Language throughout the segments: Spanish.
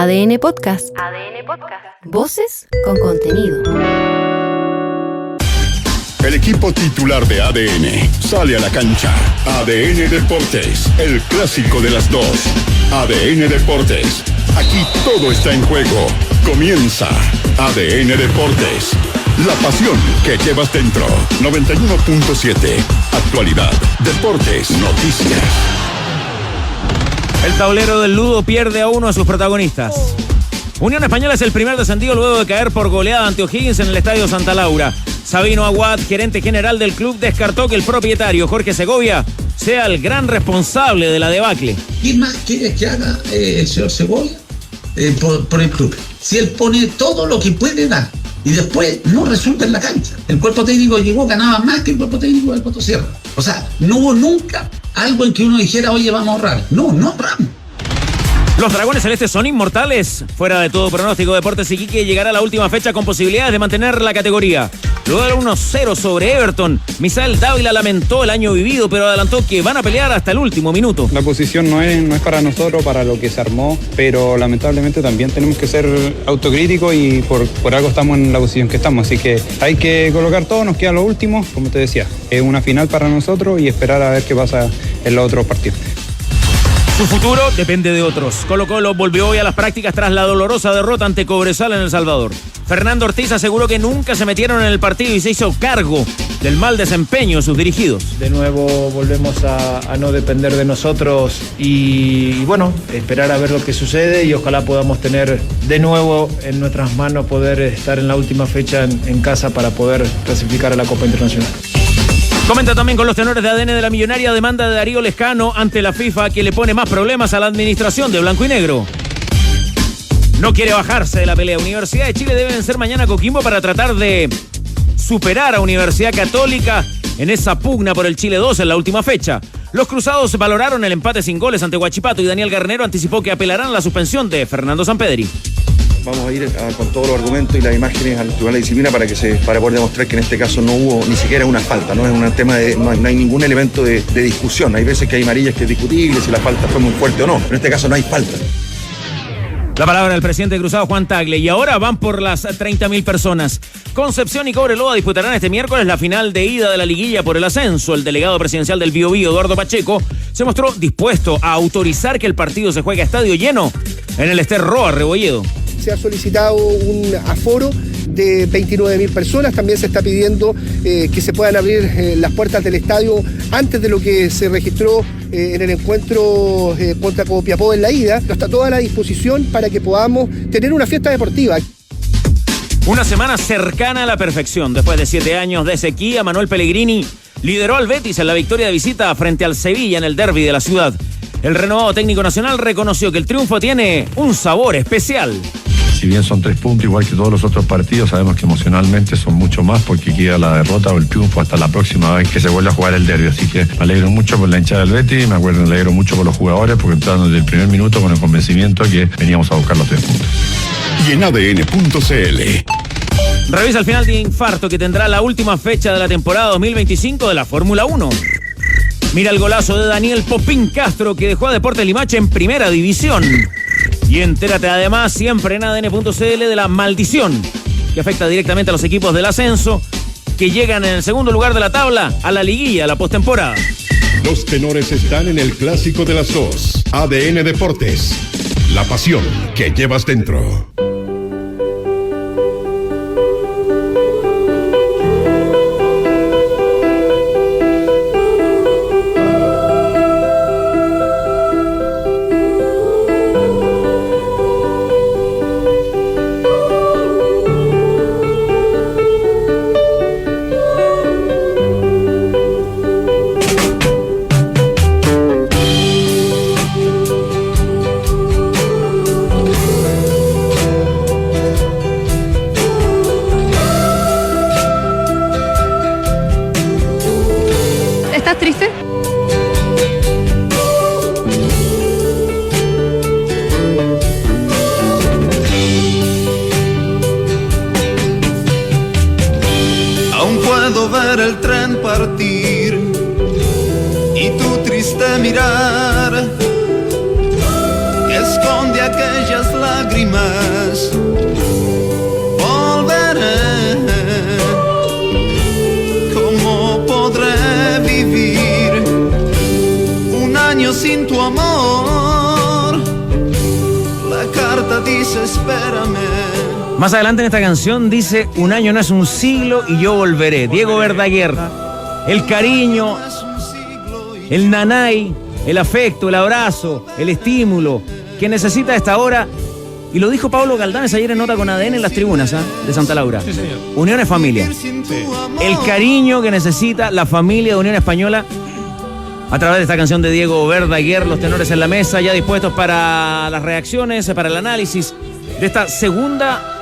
ADN Podcast. Voces con contenido. El equipo titular de ADN sale a la cancha. ADN Deportes, el clásico de las dos. ADN Deportes, aquí todo está en juego. Comienza ADN Deportes, la pasión que llevas dentro. 91.7, actualidad, deportes, noticias. El tablero del Ludo pierde a uno a sus protagonistas. Unión Española es el primer descendido luego de caer por goleada ante O'Higgins en el Estadio Santa Laura. Sabino Aguad, gerente general del club, descartó que el propietario, Jorge Segovia, sea el gran responsable de la debacle. ¿Qué más quiere que haga el señor Segovia por el club? Si él pone todo lo que puede dar y después no resulta en la cancha. El cuerpo técnico llegó, ganaba más que el cuerpo técnico del Coto Sierra. O sea, no hubo nunca algo en que uno dijera, oye, vamos a ahorrar. No ahorramos. Los Dragones Celestes son inmortales. Fuera de todo pronóstico, Deportes Iquique llegará a la última fecha con posibilidades de mantener la categoría. Luego del 1-0 sobre Everton, Misael Dávila lamentó el año vivido, pero adelantó que van a pelear hasta el último minuto. La posición no es para nosotros, para lo que se armó, pero lamentablemente también tenemos que ser autocríticos y por algo estamos en la posición que estamos. Así que hay que colocar todo, nos queda lo último, como te decía, es una final para nosotros y esperar a ver qué pasa en los otros partidos. Su futuro depende de otros. Colo-Colo volvió hoy a las prácticas tras la dolorosa derrota ante Cobresal en El Salvador. Fernando Ortiz aseguró que nunca se metieron en el partido y se hizo cargo del mal desempeño de sus dirigidos. De nuevo volvemos a no depender de nosotros y bueno, esperar a ver lo que sucede y ojalá podamos tener de nuevo en nuestras manos poder estar en la última fecha en casa para poder clasificar a la Copa Internacional. Comenta también con los tenores de ADN de la millonaria demanda de Darío Lescano ante la FIFA que le pone más problemas a la administración de Blanco y Negro. No quiere bajarse de la pelea. Universidad de Chile debe vencer mañana a Coquimbo para tratar de superar a Universidad Católica en esa pugna por el Chile 2 en la última fecha. Los cruzados valoraron el empate sin goles ante Huachipato y Daniel Garnero anticipó que apelarán a la suspensión de Fernando Sampedri. Vamos a ir con todos los argumentos y las imágenes al Tribunal de Disciplina para poder demostrar que en este caso no hubo ni siquiera una falta, no es un tema no hay ningún elemento de discusión. Hay veces que hay amarillas que es discutible si la falta fue muy fuerte o no, pero en este caso no hay falta. La palabra del presidente de Cruzado, Juan Tagle, y ahora van por las 30.000 personas. Concepción y Cobreloa disputarán este miércoles la final de ida de la liguilla por el ascenso. El delegado presidencial del Biobío, Eduardo Pacheco, se mostró dispuesto a autorizar que el partido se juegue a estadio lleno en el Ester Roa Rebolledo. Se ha solicitado un aforo de 29.000 personas. También se está pidiendo que se puedan abrir las puertas del estadio antes de lo que se registró en el encuentro contra Copiapó en la ida. Está toda la disposición para que podamos tener una fiesta deportiva. Una semana cercana a la perfección. Después de 7 años de sequía, Manuel Pellegrini lideró al Betis en la victoria de visita frente al Sevilla en el derbi de la ciudad. El renovado técnico nacional reconoció que el triunfo tiene un sabor especial. Si bien son 3 puntos, igual que todos los otros partidos, sabemos que emocionalmente son mucho más porque queda la derrota o el triunfo hasta la próxima vez que se vuelva a jugar el derbi. Así que me alegro mucho por la hinchada del Betis, me alegro mucho por los jugadores porque entraron desde el primer minuto con el convencimiento que veníamos a buscar los 3 puntos. Y en ADN.cl. Revisa el final de infarto que tendrá la última fecha de la temporada 2025 de la Fórmula 1. Mira el golazo de Daniel Popín Castro que dejó a Deportes Limache en primera división. Y entérate además siempre en ADN.cl de la maldición que afecta directamente a los equipos del ascenso que llegan en el segundo lugar de la tabla a la liguilla, a la postemporada. Los tenores están en el clásico de las dos. ADN Deportes, la pasión que llevas dentro. ¿Estás triste? Aún puedo ver el tren partir y tu triste mirar que esconde aquellas lágrimas lágrimas volveré. ¿Cómo podré vivir un año sin tu amor? La carta dice espérame. Más adelante en esta canción dice: un año no es un siglo y yo volveré. Diego Verdaguer. El cariño, el nanay, el afecto, el abrazo, el estímulo que necesita a esta hora. Y lo dijo Pablo Galdames ayer en Nota con ADN en las tribunas de Santa Laura. Sí, señor. Unión es familia. Sí. El cariño que necesita la familia de Unión Española a través de esta canción de Diego Verdaguer. Los tenores en la mesa, ya dispuestos para las reacciones, para el análisis de esta segunda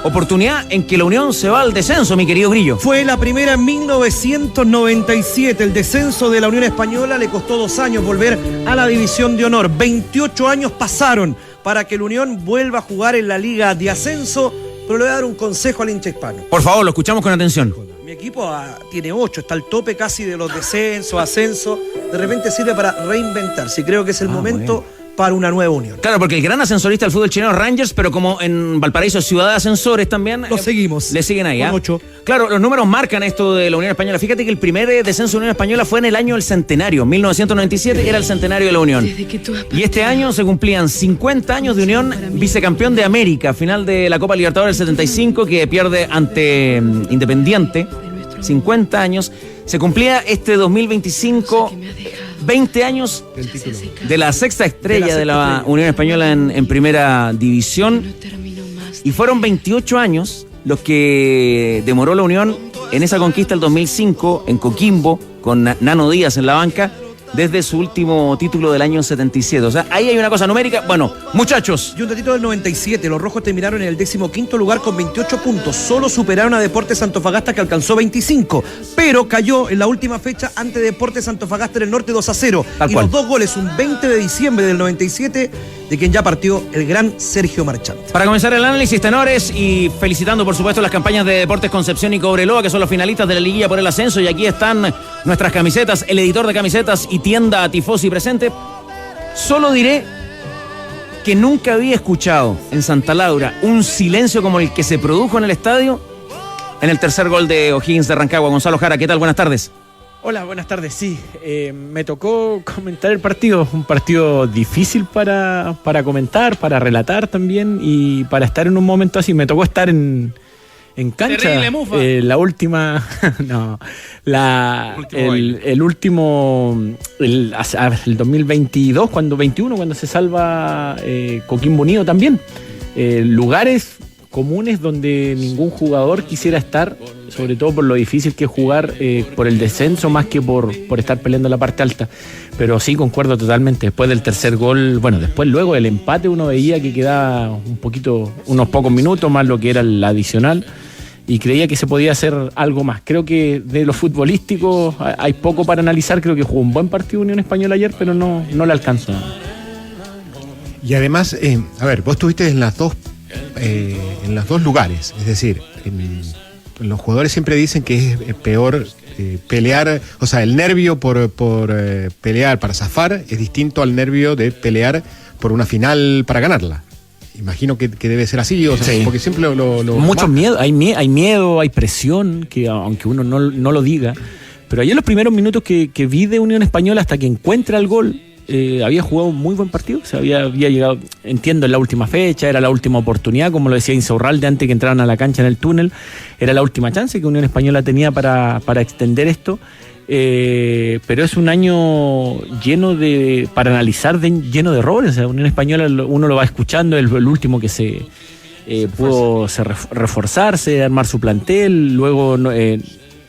oportunidad en que la Unión se va al descenso, mi querido Grillo. Fue la primera en 1997. El descenso de la Unión Española le costó 2 años volver a la División de Honor. 28 años pasaron para que la Unión vuelva a jugar en la Liga de Ascenso, pero le voy a dar un consejo al hincha hispano. Por favor, lo escuchamos con atención. Mi equipo tiene 8, está al tope casi de los descensos, ascensos. De repente sirve para reinventarse y creo que es el momento para una nueva Unión. Claro, porque el gran ascensorista del fútbol chileno Rangers, pero como en Valparaíso es ciudad de ascensores también. Lo seguimos. Le siguen ahí, con 8. Claro, los números marcan esto de la Unión Española. Fíjate que el primer descenso de Unión Española fue en el año del centenario. 1997 era el centenario de la Unión. Y este año se cumplían 50 años de Unión, vicecampeón de América, final de la Copa Libertadores del 75, que pierde ante Independiente. 50 años. Se cumplía este 2025... 20 años de la sexta estrella de la Unión Española en primera división. Y fueron 28 años los que demoró la Unión en esa conquista del 2005 en Coquimbo, con Nano Díaz en la banca, desde su último título del año 77. O sea, ahí hay una cosa numérica. Bueno, muchachos. Y un datito del 97. Los rojos terminaron en el 15º lugar con 28 puntos. Solo superaron a Deportes Antofagasta, que alcanzó 25. Pero cayó en la última fecha ante Deportes Antofagasta en el norte 2-0. Tal y cual. los 2 goles, un 20 de diciembre del 97, de quien ya partió el gran Sergio Marchante. Para comenzar el análisis, tenores, y felicitando por supuesto las campañas de Deportes Concepción y Cobreloa, que son los finalistas de la liguilla por el ascenso, y aquí están nuestras camisetas, el editor de camisetas y tienda Tifosi presente. Solo diré que nunca había escuchado en Santa Laura un silencio como el que se produjo en el estadio en el tercer gol de O'Higgins de Rancagua. Gonzalo Jara, ¿qué tal? Buenas tardes. Hola, buenas tardes. Sí, me tocó comentar el partido, un partido difícil para comentar, para relatar también y para estar en un momento así. Me tocó estar en cancha. Terrible mufa. La última, no, el último, el 2022, cuando se salva Coquimbo Unido también. Lugares comunes donde ningún jugador quisiera estar, sobre todo por lo difícil que es jugar por el descenso más que por estar peleando la parte alta. Pero sí, concuerdo totalmente. Después del tercer gol, bueno, luego del empate uno veía que quedaba unos pocos minutos más lo que era el adicional, y creía que se podía hacer algo más. Creo que de lo futbolístico hay poco para analizar. Creo que jugó un buen partido Unión Española ayer, pero no le alcanzó. Y además, a ver, vos estuviste en los dos lugares, es decir, los jugadores siempre dicen que es peor pelear, o sea, el nervio por pelear para zafar es distinto al nervio de pelear por una final para ganarla. Imagino que debe ser así, o sea, sí. Porque siempre mucho miedo, hay miedo, hay presión, que aunque uno no lo diga, pero ayer los primeros minutos que vi de Unión Española hasta que encuentra el gol, había jugado un muy buen partido. O sea, había llegado, entiendo, en la última fecha, era la última oportunidad, como lo decía Insaurralde antes que entraran a la cancha en el túnel, era la última chance que Unión Española tenía para extender esto. Pero es un año para analizar, lleno de errores. O sea, Unión Española uno lo va escuchando, el último que se pudo reforzarse, armar su plantel. Luego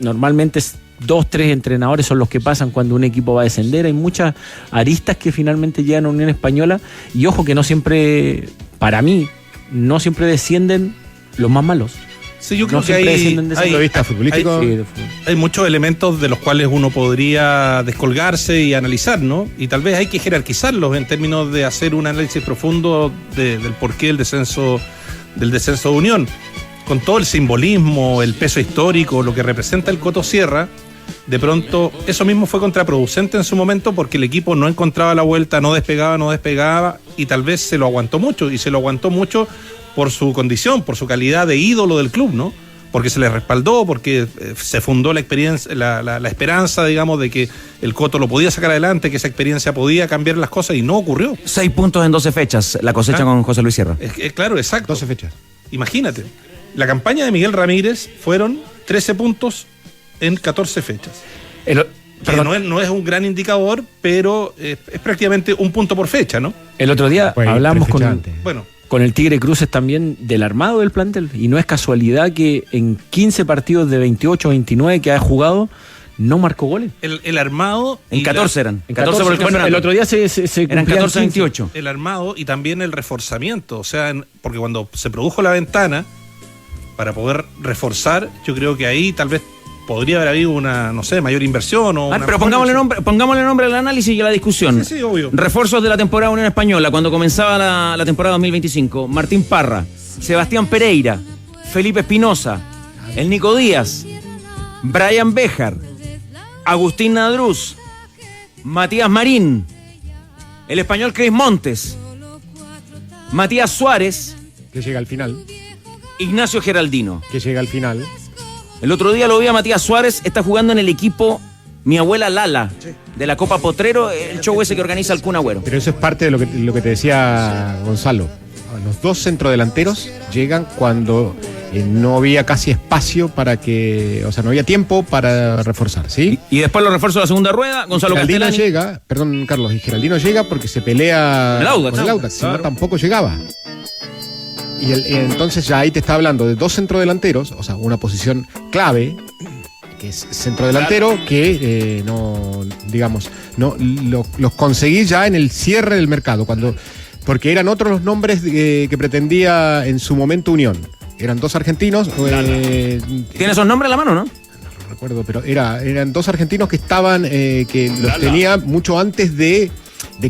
normalmente 2-3 entrenadores son los que pasan cuando un equipo va a descender. Hay muchas aristas que finalmente llegan a Unión Española, y ojo que no siempre, para mí, no siempre descienden los más malos. Sí, yo creo que hay muchos elementos de los cuales uno podría descolgarse y analizar, ¿no? Y tal vez hay que jerarquizarlos en términos de hacer un análisis profundo del porqué del descenso de Unión. Con todo el simbolismo, el peso histórico, lo que representa el Coto Sierra, de pronto eso mismo fue contraproducente en su momento porque el equipo no encontraba la vuelta, no despegaba y tal vez se lo aguantó mucho por su condición, por su calidad de ídolo del club, ¿no? Porque se le respaldó, porque se fundó la experiencia, la esperanza, digamos, de que el Coto lo podía sacar adelante, que esa experiencia podía cambiar las cosas y no ocurrió. 6 puntos en 12 fechas, la cosecha con José Luis Sierra. Claro, exacto. 12 fechas. Imagínate, la campaña de Miguel Ramírez fueron 13 puntos en 14 fechas. No es un gran indicador, pero es prácticamente un punto por fecha, ¿no? El otro día hablamos con el Tigre Cruces también del armado del plantel, y no es casualidad que en 15 partidos de 28 o 29 que ha jugado no marcó goles. El armado... En 14 eran. En 14 por el campeonato. El otro día se eran 14 28. El armado y también el reforzamiento. O sea, porque cuando se produjo la ventana, para poder reforzar, yo creo que ahí tal vez podría haber habido una, no sé, mayor inversión o pero pongámosle nombre al análisis y a la discusión. Sí, obvio. Refuerzos de la temporada Unión Española, cuando comenzaba la temporada 2025. Martín Parra, Sebastián Pereira, Felipe Espinosa, el Nico Díaz, Brian Béjar, Agustín Nadruz, Matías Marín, el español Cris Montes, Matías Suárez, que llega al final, Ignacio Geraldino, que llega al final. El otro día lo vi a Matías Suárez, está jugando en el equipo Mi Abuela Lala, de la Copa Potrero, el show ese que organiza el Kun Agüero. Pero eso es parte de lo que te decía Gonzalo. Los dos centrodelanteros llegan cuando no había casi espacio para que, o sea, no había tiempo para reforzar, ¿sí? Y después los refuerzos de la segunda rueda, Gonzalo Geraldino Castellani. llega, perdón Carlos, y Geraldino llega porque se pelea con el Audax, si no tampoco llegaba. Y entonces ya ahí te está hablando de dos centrodelanteros, o sea, una posición clave, que es centrodelantero, que los conseguí ya en el cierre del mercado, porque eran otros los nombres que pretendía en su momento Unión. Eran dos argentinos. ¿Tiene esos nombres a la mano, no? No recuerdo, pero eran dos argentinos que estaban, que los tenía mucho antes de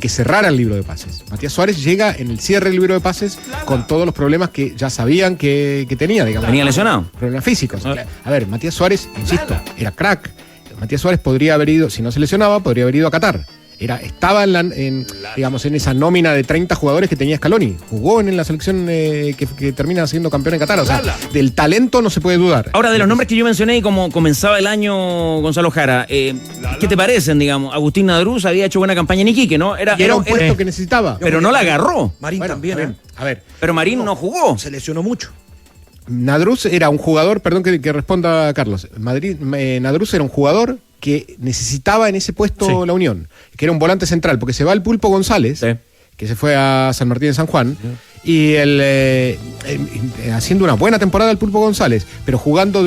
que cerrara el libro de pases. Matías Suárez llega en el cierre del libro de pases con todos los problemas que ya sabían que tenía, digamos. ¿Venía lesionado? Problemas físicos. A ver, Matías Suárez, insisto, era crack. Matías Suárez podría haber ido, si no se lesionaba, podría haber ido a Qatar. Estaba en esa nómina de 30 jugadores que tenía Scaloni. Jugó en la selección que termina siendo campeón en Qatar. O sea, del talento no se puede dudar. Ahora, de los nombres que yo mencioné y como comenzaba el año, Gonzalo Jara, ¿qué te parecen, digamos? Agustín Nadruz había hecho buena campaña en Iquique, ¿no? Era un puesto que necesitaba. Pero no la agarró. Marín también. A ver. Pero Marín no jugó. Se lesionó mucho. Nadruz era un jugador, perdón que responda Carlos. Nadruz era un jugador que necesitaba en ese puesto la Unión, que era un volante central, porque se va el Pulpo González, que se fue a San Martín de San Juan, y haciendo una buena temporada el Pulpo González, pero jugando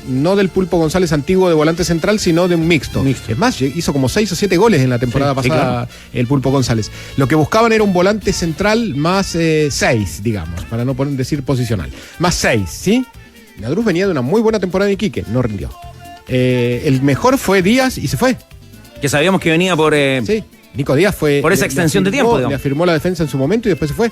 no del Pulpo González antiguo de volante central, sino de un mixto. Es más, hizo como 6 o 7 goles en la temporada pasada, el Pulpo González. Lo que buscaban era un volante central más 6, digamos, para no decir posicional. Más 6, ¿sí? Nadruz venía de una muy buena temporada en Iquique, no rindió. El mejor fue Díaz y se fue. Que sabíamos que venía por... Sí, Nico Díaz fue... Por esa extensión de tiempo, digamos. Le afirmó la defensa en su momento y después se fue.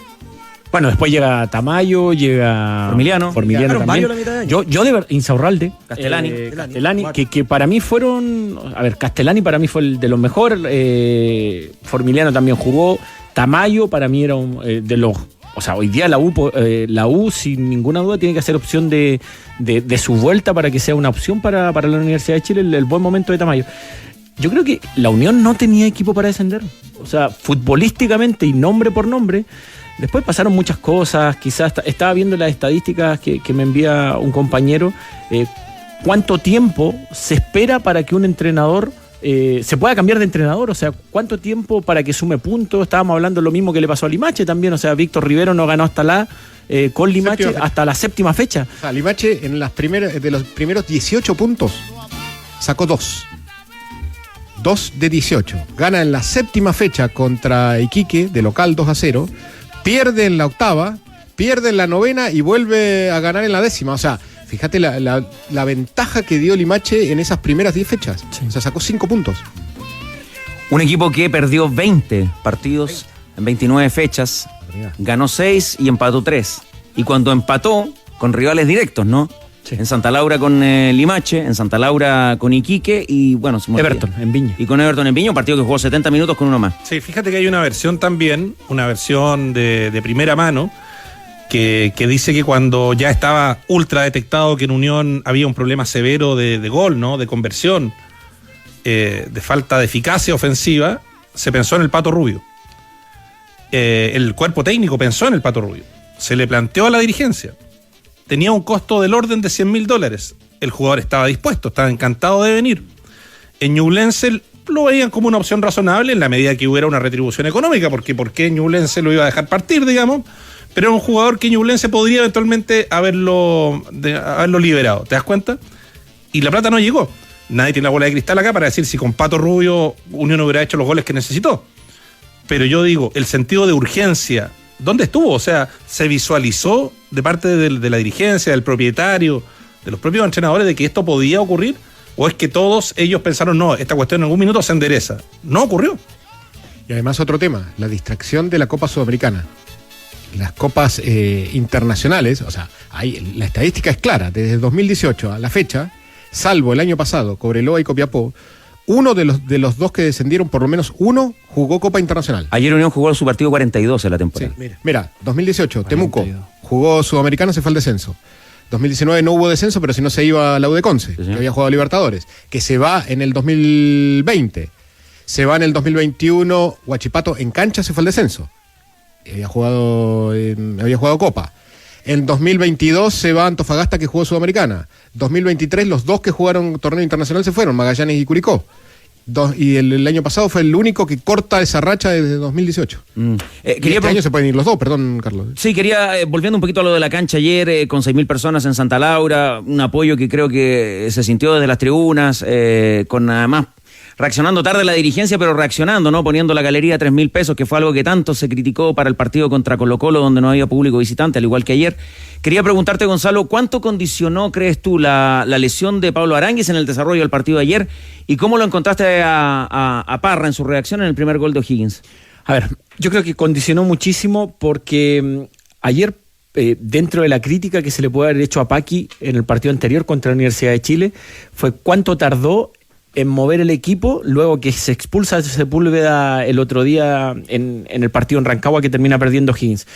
Bueno, después llega Tamayo, llega... Formiliano también. Yo de verdad, Insaurralde. Castellani. Que para mí fueron... A ver, Castellani para mí fue el de los mejores. Formiliano también jugó. Tamayo para mí era de los... O sea, hoy día la U sin ninguna duda tiene que hacer opción de su vuelta para que sea una opción para la Universidad de Chile, el buen momento de Tamayo. Yo creo que la Unión no tenía equipo para descender. O sea, futbolísticamente y nombre por nombre. Después pasaron muchas cosas. Quizás estaba viendo las estadísticas que me envía un compañero. ¿Cuánto tiempo se espera para que un entrenador... se pueda cambiar de entrenador? O sea, ¿cuánto tiempo para que sume puntos? Estábamos hablando lo mismo que le pasó a Limache también. O sea, Víctor Rivero no ganó con Limache hasta la 7ª fecha. O sea, Limache de los primeros 18 puntos sacó 2. 2 de 18. Gana en la 7ª fecha contra Iquique, de local 2-0. Pierde en la 8ª, pierde en la 9ª y vuelve a ganar en la 10ª. O sea, fíjate la ventaja que dio Limache en esas primeras 10 fechas. Sí. O sea, sacó 5 puntos. Un equipo que perdió 20 partidos en 29 fechas, ganó 6 y empató 3. Y cuando empató con rivales directos, ¿no? En Santa Laura con Limache, en Santa Laura con Iquique y bueno, Everton en Viña. Y con Everton en Viña, un partido que jugó 70 minutos con uno más. Sí, fíjate que hay una versión también, una versión de primera mano, que dice que cuando ya estaba ultra detectado que en Unión había un problema severo de gol, ¿no? De conversión, de falta de eficacia ofensiva, se pensó en el Pato Rubio. El cuerpo técnico pensó en el Pato Rubio. Se le planteó a la dirigencia. Tenía un costo del orden de $100.000. El jugador estaba dispuesto, estaba encantado de venir. En Ñublense lo veían como una opción razonable en la medida que hubiera una retribución económica, porque ¿por qué Ñublense lo iba a dejar partir, digamos? Pero era un jugador que Ñublense podría eventualmente haberlo liberado, ¿te das cuenta? Y la plata no llegó. Nadie tiene la bola de cristal acá para decir si con Pato Rubio Unión hubiera hecho los goles que necesitó. Pero yo digo, el sentido de urgencia, ¿dónde estuvo? O sea, ¿se visualizó de parte de la dirigencia, del propietario, de los propios entrenadores de que esto podía ocurrir? ¿O es que todos ellos pensaron, no, esta cuestión en algún minuto se endereza? No ocurrió. Y además otro tema, la distracción de la Copa Sudamericana. Las copas internacionales, o sea, la estadística es clara, desde 2018 a la fecha, salvo el año pasado, Cobreloa y Copiapó, uno de los dos que descendieron, por lo menos uno, jugó Copa Internacional. Ayer Unión jugó su partido 42 en la temporada. Sí, mira, 2018, 42. Temuco jugó Sudamericano, se fue al descenso. 2019 no hubo descenso, pero si no se iba a la U de Conce, que había jugado Libertadores, que se va en el 2020. Se va en el 2021, Huachipato en cancha se fue al descenso. Había jugado Copa. En 2022 se va Antofagasta, que jugó Sudamericana. 2023 los dos que jugaron torneo internacional se fueron, Magallanes y Curicó. Y el año pasado fue el único que corta esa racha desde 2018. Este año se pueden ir los dos, perdón, Carlos. Sí, volviendo un poquito a lo de la cancha ayer, con 6.000 personas en Santa Laura, un apoyo que creo que se sintió desde las tribunas, con además reaccionando tarde la dirigencia, pero reaccionando, ¿no? Poniendo la galería a 3.000 pesos, que fue algo que tanto se criticó para el partido contra Colo-Colo, donde no había público visitante, al igual que ayer. Quería preguntarte, Gonzalo, ¿cuánto condicionó, crees tú, la lesión de Pablo Aránguiz en el desarrollo del partido de ayer? ¿Y cómo lo encontraste a Parra en su reacción en el primer gol de O'Higgins? A ver, yo creo que condicionó muchísimo porque ayer, dentro de la crítica que se le puede haber hecho a Paqui en el partido anterior contra la Universidad de Chile, fue cuánto tardó en mover el equipo luego que se expulsa a Sepúlveda el otro día en el partido en Rancagua, que termina perdiendo Higgins.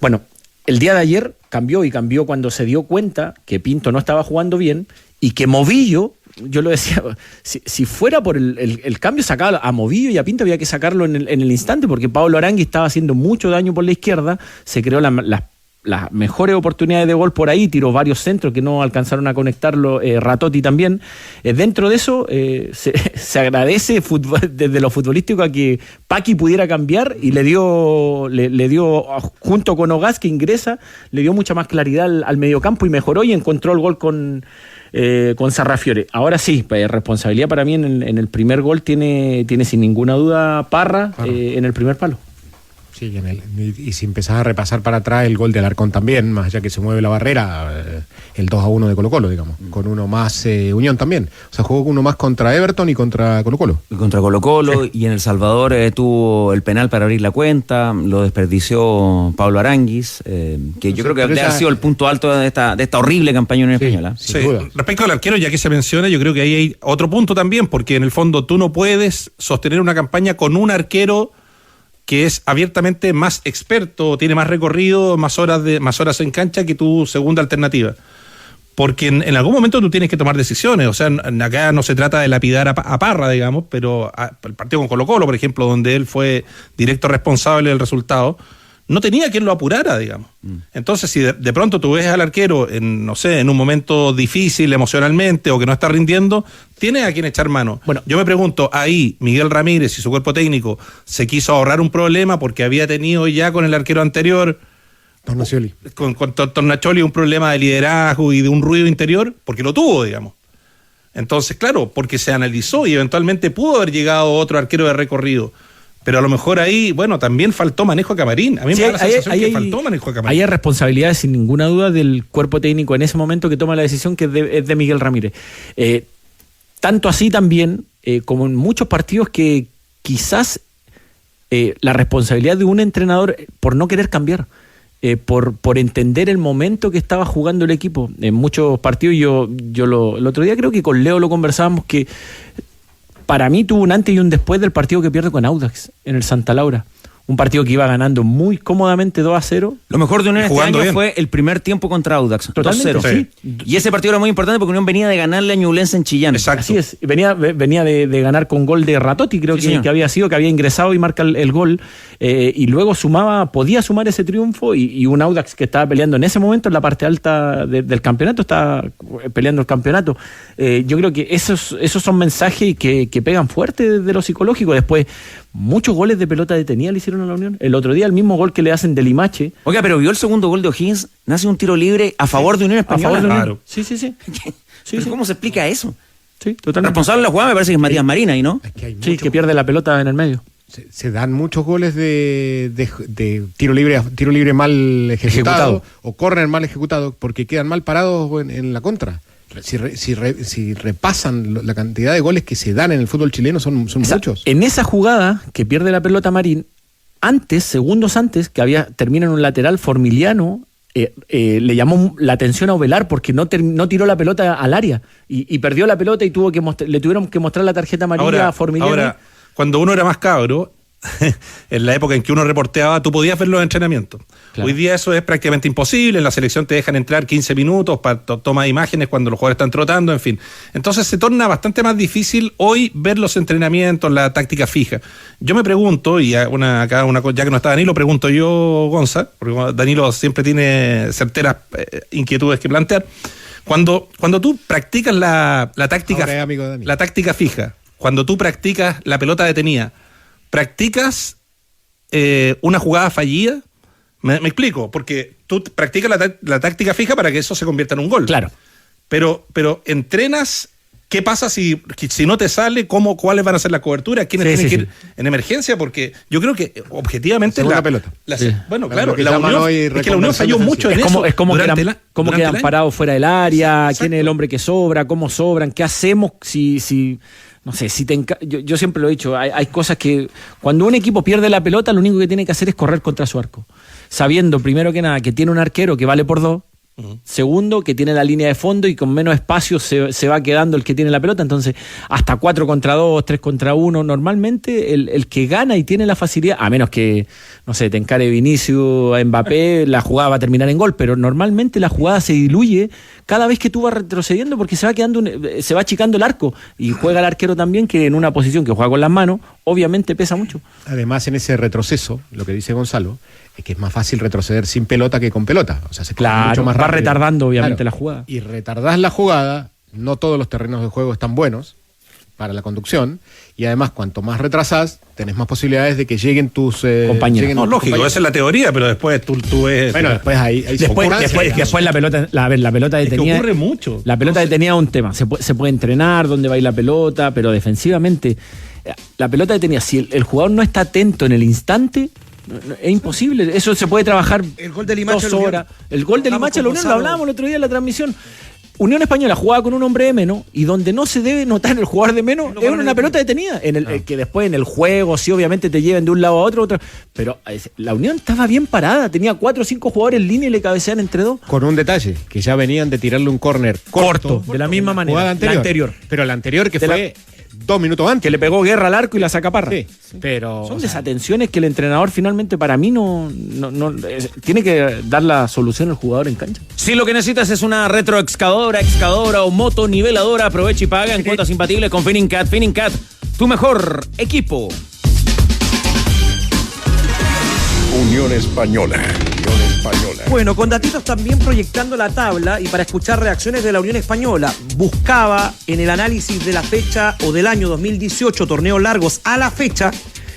Bueno, el día de ayer cambió cuando se dio cuenta que Pinto no estaba jugando bien y que Movillo, yo lo decía, si fuera por el cambio sacaba a Movillo y a Pinto había que sacarlo en el instante, porque Pablo Aránguiz estaba haciendo mucho daño por la izquierda, se creó las mejores oportunidades de gol por ahí, tiró varios centros que no alcanzaron a conectarlo, Ratotti también. Dentro de eso se agradece desde lo futbolístico a que Paqui pudiera cambiar y le dio junto con Ogaz, que ingresa, le dio mucha más claridad al mediocampo y mejoró y encontró el gol con Sarrafiore. Ahora sí, responsabilidad para mí en el primer gol tiene sin ninguna duda Parra. En el primer palo. Sí, y si empezás a repasar para atrás el gol de Alarcón también, más allá que se mueve la barrera, el 2-1 de Colo-Colo, digamos, con uno más Unión también. O sea, jugó uno más contra Everton y contra Colo-Colo. Y contra Colo-Colo, sí. Y en El Salvador tuvo el penal para abrir la cuenta, lo desperdició Pablo Aránguiz, que yo creo que ha sido el punto alto de esta horrible campaña en española. Sí. Respecto al arquero, ya que se menciona, yo creo que ahí hay otro punto también, porque en el fondo tú no puedes sostener una campaña con un arquero que es abiertamente más experto, tiene más recorrido, más horas en cancha que tu segunda alternativa. Porque en algún momento tú tienes que tomar decisiones. O sea, acá no se trata de lapidar a Parra, digamos, pero el partido con Colo-Colo, por ejemplo, donde él fue directo responsable del resultado, no tenía quien lo apurara, digamos. Entonces, si de pronto tú ves al arquero en un momento difícil emocionalmente o que no está rindiendo, tienes a quien echar mano. Bueno, yo me pregunto, ahí Miguel Ramírez y su cuerpo técnico se quiso ahorrar un problema porque había tenido ya con el arquero anterior, Tornaccioli, con Tornaccioli, un problema de liderazgo y de un ruido interior, porque lo tuvo, digamos. Entonces, claro, porque se analizó y eventualmente pudo haber llegado otro arquero de recorrido. Pero a lo mejor ahí, bueno, también faltó manejo a camarín. A mí me da la sensación que faltó manejo a camarín. Hay responsabilidades sin ninguna duda del cuerpo técnico en ese momento que toma la decisión, que es de Miguel Ramírez. Tanto así también, como en muchos partidos que quizás la responsabilidad de un entrenador por no querer cambiar. por entender el momento que estaba jugando el equipo. En muchos partidos, el otro día creo que con Leo lo conversábamos, que para mí tuvo un antes y un después del partido que pierde con Audax en el Santa Laura. Un partido que iba ganando muy cómodamente 2-0. Lo mejor de Unión este año bien. fue el primer tiempo contra Audax, 2-0. Sí. Y ese partido era muy importante porque Unión venía de ganarle a Ñublense en Chillán. Exacto. Así es, venía de ganar con gol de Ratotti, creo Sí, que había sido, que había ingresado y marca el gol, y luego podía sumar ese triunfo, y un Audax que estaba peleando en ese momento en la parte alta del campeonato, estaba peleando el campeonato. Yo creo que esos son mensajes que pegan fuerte de lo psicológico. Después, muchos goles de pelota detenida le hicieron a la Unión. El otro día el mismo gol que le hacen de Limache. Oiga, pero vio el segundo gol de O'Higgins, nace un tiro libre a favor de Unión Española. A favor de Unión. Claro. Sí. ¿Pero cómo se explica eso? Sí, El totalmente. responsable de la jugada me parece que es Matías Marina, ¿y no? Es que hay Sí, mucho- que pierde la pelota en el medio. se dan muchos goles de tiro libre mal ejecutado o córner mal ejecutado porque quedan mal parados en la contra. Si repasan la cantidad de goles que se dan en el fútbol chileno son muchos. En esa jugada que pierde la pelota Marín, segundos antes, que termina en un lateral, Formiliano le llamó la atención a Ovelar porque no tiró la pelota al área y perdió la pelota y le tuvieron que mostrar la tarjeta amarilla a Formiliano. Ahora, cuando uno era más cabro, en la época en que uno reporteaba, tú podías ver los entrenamientos. Claro. Hoy día eso es prácticamente imposible. En la selección te dejan entrar 15 minutos para tomar imágenes cuando los jugadores están trotando, en fin. Entonces se torna bastante más difícil hoy ver los entrenamientos, la táctica fija. Yo me pregunto, y ya que no está Danilo, pregunto yo, Gonza, porque Danilo siempre tiene certeras inquietudes que plantear. Cuando tú practicas la táctica fija, cuando tú practicas la pelota detenida, ¿practicas una jugada fallida? Me explico, porque tú practicas la táctica fija para que eso se convierta en un gol. Claro. Pero entrenas, ¿qué pasa si no te sale? ¿Cuáles van a ser las coberturas? ¿Quiénes tienen que ir en emergencia? Porque yo creo que objetivamente la pelota. Bueno, Lo claro, que la llaman hoy Unión falló mucho en eso. Es como quedan parados fuera del área, Exacto. quién es el hombre que sobra, cómo sobran, qué hacemos si no sé, yo siempre lo he dicho, hay cosas que cuando un equipo pierde la pelota, lo único que tiene que hacer es correr contra su arco, sabiendo primero que nada que tiene un arquero que vale por 2. Segundo, que tiene la línea de fondo y con menos espacio se va quedando el que tiene la pelota. Entonces, hasta 4 contra 2, 3 contra 1, normalmente el que gana y tiene la facilidad, a menos que, no sé, te encare Vinicius a Mbappé, la jugada va a terminar en gol, pero normalmente la jugada se diluye cada vez que tú vas retrocediendo porque se va achicando el arco y juega el arquero también, que en una posición que juega con las manos, obviamente pesa mucho. Además, en ese retroceso, lo que dice Gonzalo, es que es más fácil retroceder sin pelota que con pelota. O sea, se corre mucho más va rápido. retardando obviamente la jugada. Y retardás la jugada, no todos los terrenos de juego están buenos para la conducción, y además cuanto más retrasás, tenés más posibilidades de que lleguen tus compañeros. No, lógico, esa es la teoría, pero después tú ves... Bueno, después hay Después la pelota, la pelota es que detenida. ocurre mucho. La pelota detenida es un tema. Se puede entrenar dónde va a ir la pelota, pero defensivamente, la pelota detenida, si el jugador no está atento en el instante, es imposible. Eso se puede trabajar El gol de Limache 2 horas. El gol de Limache a la Unión, lo hablábamos el otro día en la transmisión. Unión Española jugaba con un hombre de menos, y donde no se debe notar el jugador de menos es una pelota detenida. Que después en el juego, sí, obviamente te lleven de un lado a otro, pero la Unión estaba bien parada, tenía 4 o 5 jugadores en línea y le cabecean entre 2. Con un detalle, que ya venían de tirarle un córner corto, de la misma manera. jugada La anterior. Pero la anterior que De fue 2 minutos antes. Que le pegó Guerra al arco y la saca Parra. Sí, pero... Son desatenciones que el entrenador finalmente, para mí, no tiene que dar la solución al jugador en cancha. Si lo que necesitas es una retroexcavadora, excavadora o motoniveladora, aprovecha y paga en cuotas impatibles con Finincat. Finincat, tu mejor equipo. Unión Española. Bueno, con datitos también proyectando la tabla y para escuchar reacciones de la Unión Española, buscaba en el análisis de la fecha o del año 2018, torneos largos a la fecha,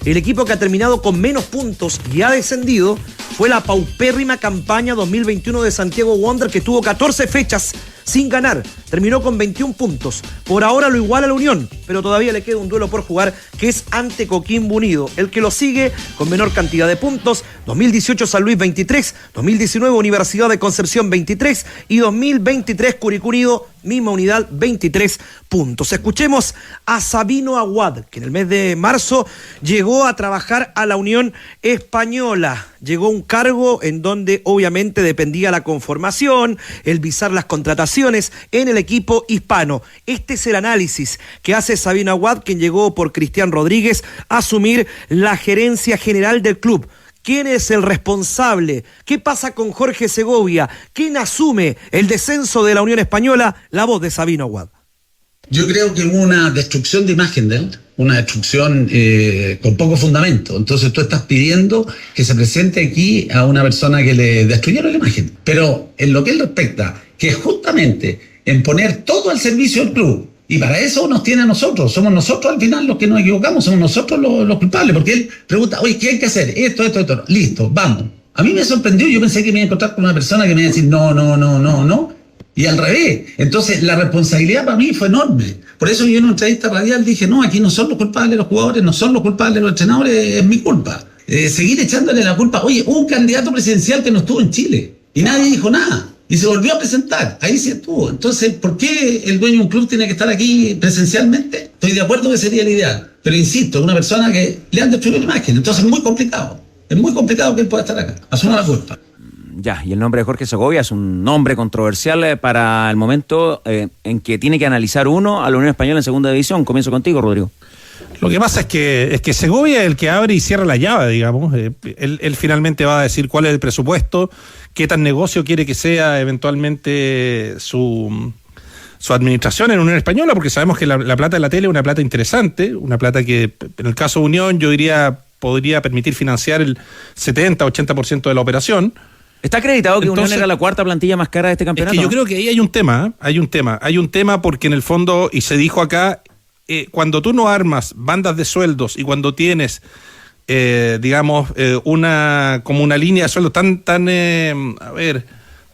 el equipo que ha terminado con menos puntos y ha descendido fue la paupérrima campaña 2021 de Santiago Wander, que tuvo 14 fechas sin ganar terminó con 21 puntos. Por ahora lo iguala la Unión, pero todavía le queda un duelo por jugar, que es ante Coquimbo Unido. El que lo sigue con menor cantidad de puntos: 2018 San Luis 23, 2019 Universidad de Concepción 23 y 2023 Curicó Unido, misma unidad, 23 puntos. Escuchemos a Sabino Aguad, que en el mes de marzo llegó a trabajar a la Unión Española. Llegó a un cargo en donde obviamente dependía la conformación, el visar las contrataciones en el equipo hispano. Este es el análisis que hace Sabino Aguad, quien llegó por Cristian Rodríguez a asumir la gerencia general del club. ¿Quién es el responsable? ¿Qué pasa con Jorge Segovia? ¿Quién asume el descenso de la Unión Española? La voz de Sabino Aguad. Yo creo que hubo una destrucción de imagen de él, una destrucción con poco fundamento. Entonces tú estás pidiendo que se presente aquí a una persona que le destruyeron la imagen. Pero en lo que él respecta, que es justamente en poner todo al servicio del club, y para eso nos tiene a nosotros, somos nosotros al final los que nos equivocamos, somos nosotros los culpables, porque él pregunta, oye, ¿qué hay que hacer? Esto, listo, vamos. A mí me sorprendió, yo pensé que me iba a encontrar con una persona que me iba a decir no, y al revés. Entonces la responsabilidad para mí fue enorme. Por eso yo en una entrevista radial dije, no, aquí no son los culpables los jugadores, no son los culpables los entrenadores, es mi culpa. Seguir echándole la culpa, oye, hubo un candidato presidencial que no estuvo en Chile, y nadie dijo nada. Y se volvió a presentar, ahí sí estuvo. Entonces, ¿por qué el dueño de un club tiene que estar aquí presencialmente? Estoy de acuerdo que sería el ideal, pero insisto, una persona que le han destruido la imagen, entonces es muy complicado que él pueda estar acá, asuma la culpa. Ya, y el nombre de Jorge Segovia es un nombre controversial para el momento en que tiene que analizar uno a la Unión Española en segunda división. Comienzo contigo, Rodrigo. Lo que pasa es que Segovia es el que abre y cierra la llave, digamos. Él finalmente va a decir cuál es el presupuesto, qué tan negocio quiere que sea eventualmente su administración en Unión Española, porque sabemos que la plata de la tele es una plata interesante, una plata que en el caso de Unión yo diría podría permitir financiar el 70-80% de la operación. ¿Está acreditado que Unión era la cuarta plantilla más cara de este campeonato? Es que yo creo que ahí hay un tema porque en el fondo, y se dijo acá, cuando tú no armas bandas de sueldos y cuando tienes, una línea de sueldos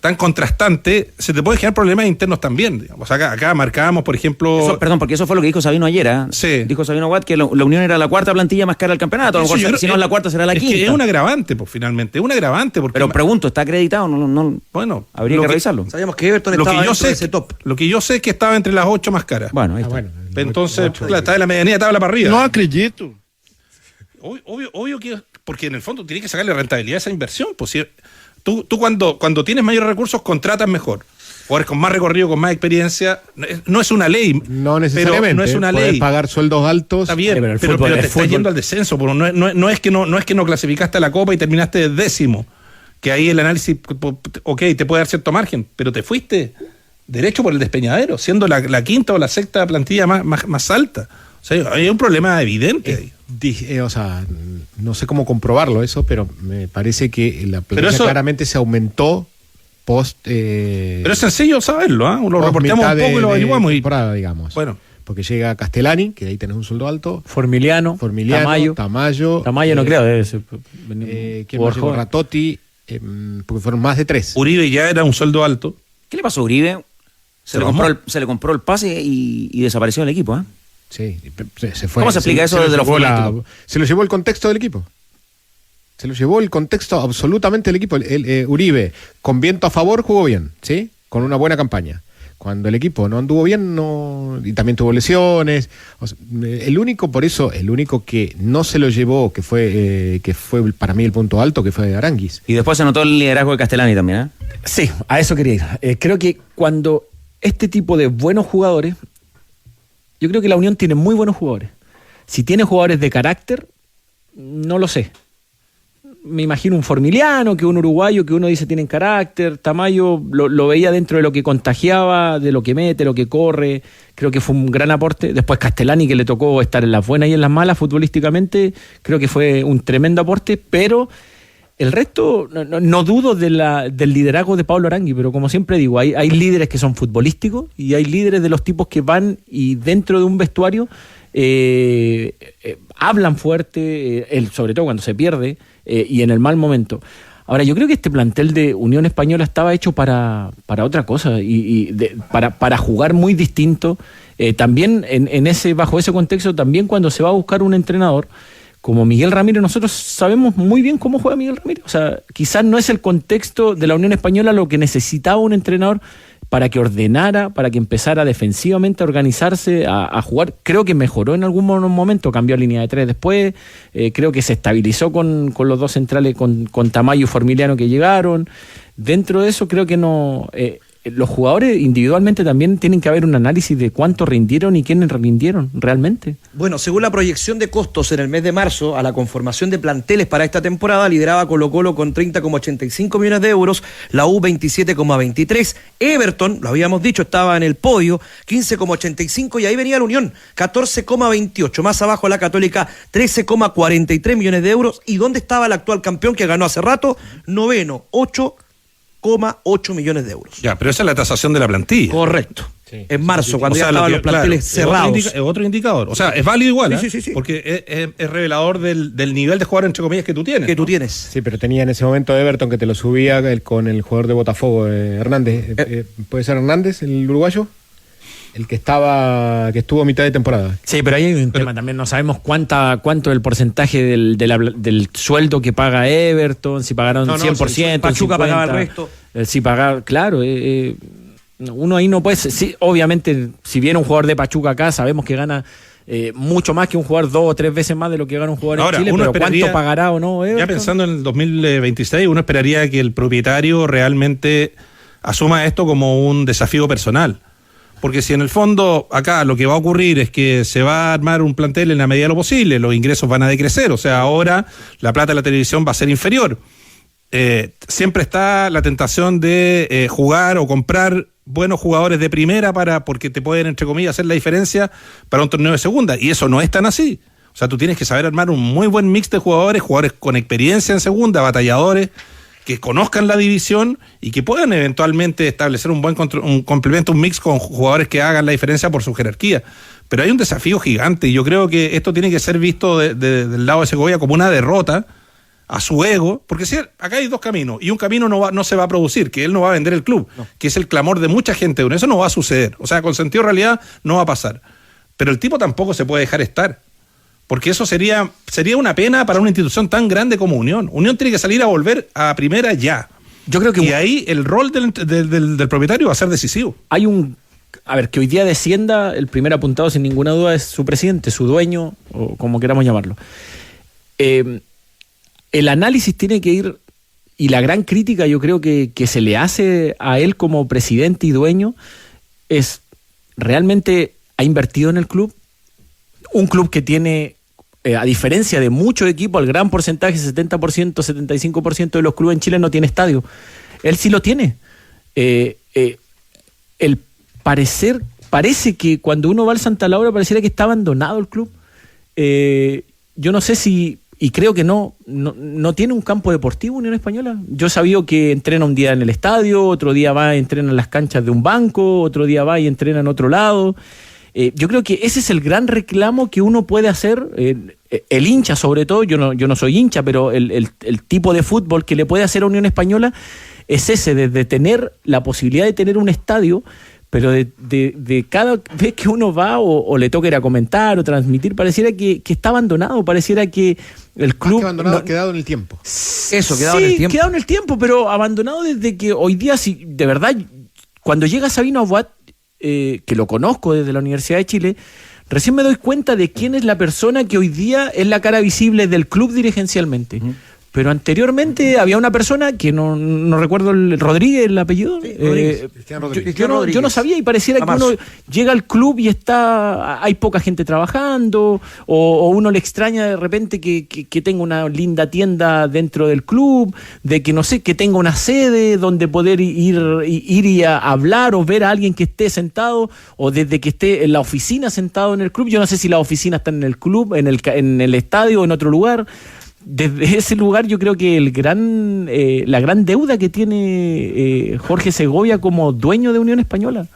tan contrastante, se te puede generar problemas internos también. Digamos. Acá marcábamos, por ejemplo... Porque eso fue lo que dijo Sabino ayer, ¿eh? Sí. Dijo Sabino Aguad que la Unión era la cuarta plantilla más cara del campeonato. A lo mejor, si no es la cuarta, será la quinta. Que es un agravante, pues, finalmente. Es un agravante. Porque pero pregunto, ¿está acreditado? No, bueno, habría que revisarlo. Sabíamos que Everton estaba dentro de ese top. Lo que yo sé es que estaba entre las 8 más caras. Bueno, ahí está. Entonces, está en la medianía de tabla para arriba. No acredito. Obvio que... Porque en el fondo tienes que sacarle rentabilidad a esa inversión. Pues si... Tú cuando tienes mayores recursos, contratas mejor. Jugadores con más recorrido, con más experiencia. No es una ley. No necesariamente. Pero no es una ley. Pagar sueldos altos. Está bien, pero te estás yendo al descenso. No es que no clasificaste a la Copa y terminaste décimo. Que ahí el análisis, te puede dar cierto margen. Pero te fuiste derecho por el despeñadero, siendo la quinta o la sexta plantilla más alta. O sea, hay un problema evidente ahí. No sé cómo comprobarlo eso, pero me parece que la plantilla claramente se aumentó post... pero es sencillo saberlo, ¿eh? Lo reportamos un poco y lo averiguamos. Digamos. Bueno. Porque llega Castellani, que ahí tenés un sueldo alto. Formiliano, Tamayo. Tamayo no creo, debe ser. ¿Quién más llegó? Ratotti, porque fueron más de 3. Uribe ya era un sueldo alto. ¿Qué le pasó a Uribe? Se le compró el pase y desapareció del equipo, ¿eh? Sí, se fue. ¿Cómo se explica eso desde los futbolistas? Se lo llevó el contexto del equipo. Se lo llevó el contexto absolutamente del equipo. Uribe, con viento a favor, jugó bien, ¿sí? Con una buena campaña. Cuando el equipo no anduvo bien, y también tuvo lesiones. El único que no se lo llevó, que fue para mí el punto alto, que fue Aranguis. Y después se notó el liderazgo de Castellani también, ¿eh? Sí, a eso quería ir. Creo que cuando este tipo de buenos jugadores... Yo creo que la Unión tiene muy buenos jugadores. Si tiene jugadores de carácter, no lo sé. Me imagino un Formiliano, que un uruguayo que uno dice tienen carácter. Tamayo lo veía dentro de lo que contagiaba, de lo que mete, lo que corre. Creo que fue un gran aporte. Después Castellani, que le tocó estar en las buenas y en las malas futbolísticamente. Creo que fue un tremendo aporte, pero... El resto, no dudo del liderazgo de Pablo Arangui, pero como siempre digo, hay líderes que son futbolísticos y hay líderes de los tipos que van y dentro de un vestuario hablan fuerte, sobre todo cuando se pierde y en el mal momento. Ahora, yo creo que este plantel de Unión Española estaba hecho para otra cosa para jugar muy distinto. También bajo ese contexto, también cuando se va a buscar un entrenador como Miguel Ramírez, nosotros sabemos muy bien cómo juega Miguel Ramírez. O sea, quizás no es el contexto de la Unión Española lo que necesitaba un entrenador para que ordenara, para que empezara defensivamente a organizarse, a jugar. Creo que mejoró en algún momento, cambió a línea de 3 después, creo que se estabilizó con los dos centrales, con Tamayo y Formiliano que llegaron. Dentro de eso creo que no... los jugadores individualmente también tienen que haber un análisis de cuánto rindieron y quiénes rindieron realmente. Bueno, según la proyección de costos en el mes de marzo, a la conformación de planteles para esta temporada, lideraba Colo-Colo con 30,85 millones de euros, la U 27,23, Everton, lo habíamos dicho, estaba en el podio, 15,85, y ahí venía la Unión, 14,28, más abajo la Católica, 13,43 millones de euros, y ¿dónde estaba el actual campeón que ganó hace rato? Noveno, 8,8 millones de euros. Ya, pero esa es la tasación de la plantilla. Correcto. Sí. En marzo, cuando ya estaban los planteles cerrados. Es otro indicador. O sea, es válido igual, sí. Porque es revelador del nivel de jugador, entre comillas, que tú tienes. Sí, pero tenía en ese momento Everton que te lo subía con el jugador de Botafogo, Hernández. ¿Puede ser Hernández, el uruguayo? El que estuvo a mitad de temporada. Sí, pero ahí hay un tema también. No sabemos cuánto el porcentaje del sueldo que paga Everton, si pagaron 100%. Pachuca 50, pagaba el resto. Si pagaba, claro. Uno ahí no puede. Sí, obviamente, si viene un jugador de Pachuca acá, sabemos que gana mucho más que un jugador 2 o 3 veces más de lo que gana un jugador en Chile, pero ¿cuánto pagará o no Everton? Ya pensando en el 2026, uno esperaría que el propietario realmente asuma esto como un desafío personal. Porque si en el fondo acá lo que va a ocurrir es que se va a armar un plantel en la medida de lo posible, los ingresos van a decrecer, o sea, ahora la plata de la televisión va a ser inferior. Siempre está la tentación de jugar o comprar buenos jugadores de primera porque te pueden, entre comillas, hacer la diferencia para un torneo de segunda, y eso no es tan así. O sea, tú tienes que saber armar un muy buen mix de jugadores con experiencia en segunda, batalladores, que conozcan la división y que puedan eventualmente establecer un complemento, un mix con jugadores que hagan la diferencia por su jerarquía. Pero hay un desafío gigante y yo creo que esto tiene que ser visto del lado de Segovia como una derrota a su ego, porque si acá hay dos caminos y un camino no se va a producir, que él no va a vender el club, que es el clamor de mucha gente, eso no va a suceder, o sea, con sentido de realidad no va a pasar. Pero el tipo tampoco se puede dejar estar. Porque eso sería una pena para una institución tan grande como Unión. Unión tiene que salir a volver a primera ya. Yo creo que... Y ahí el rol del propietario va a ser decisivo. Que hoy día descienda, el primer apuntado sin ninguna duda es su presidente, su dueño, o como queramos llamarlo. El análisis tiene que ir, y la gran crítica yo creo que se le hace a él como presidente y dueño, es realmente ha invertido en el club. Un club que tiene, a diferencia de muchos equipos, el gran porcentaje, 70%, 75% de los clubes en Chile no tiene estadio. Él sí lo tiene. Parece que cuando uno va al Santa Laura pareciera que está abandonado el club. Yo no sé si, y creo que no tiene un campo deportivo Unión Española. Yo he sabido que entrena un día en el estadio, otro día va y entrena en las canchas de un banco, otro día va y entrena en otro lado. Yo creo que ese es el gran reclamo que uno puede hacer, el hincha sobre todo, yo no soy hincha, pero el tipo de fútbol que le puede hacer a Unión Española es ese, de tener la posibilidad de tener un estadio, pero de cada vez que uno va o le toca ir a comentar o transmitir, pareciera que está abandonado, pareciera que el club... Más que abandonado, quedado en el tiempo. Eso, quedado en el tiempo. Quedado en el tiempo, pero abandonado desde que hoy día, si de verdad, cuando llega Sabino Abuat, que lo conozco desde la Universidad de Chile, recién me doy cuenta de quién es la persona que hoy día es la cara visible del club dirigencialmente. Pero anteriormente había una persona que no recuerdo el Rodríguez, el apellido. Sí, Rodríguez. Yo no sabía y pareciera que uno llega al club y hay poca gente trabajando o uno le extraña de repente que tenga una linda tienda dentro del club, de que no sé, que tenga una sede donde poder ir y a hablar o ver a alguien que esté sentado o desde que esté en la oficina sentado en el club. Yo no sé si la oficina está en el club, en el estadio o en otro lugar. Desde ese lugar yo creo que la gran deuda que tiene Jorge Segovia como dueño de Unión Española.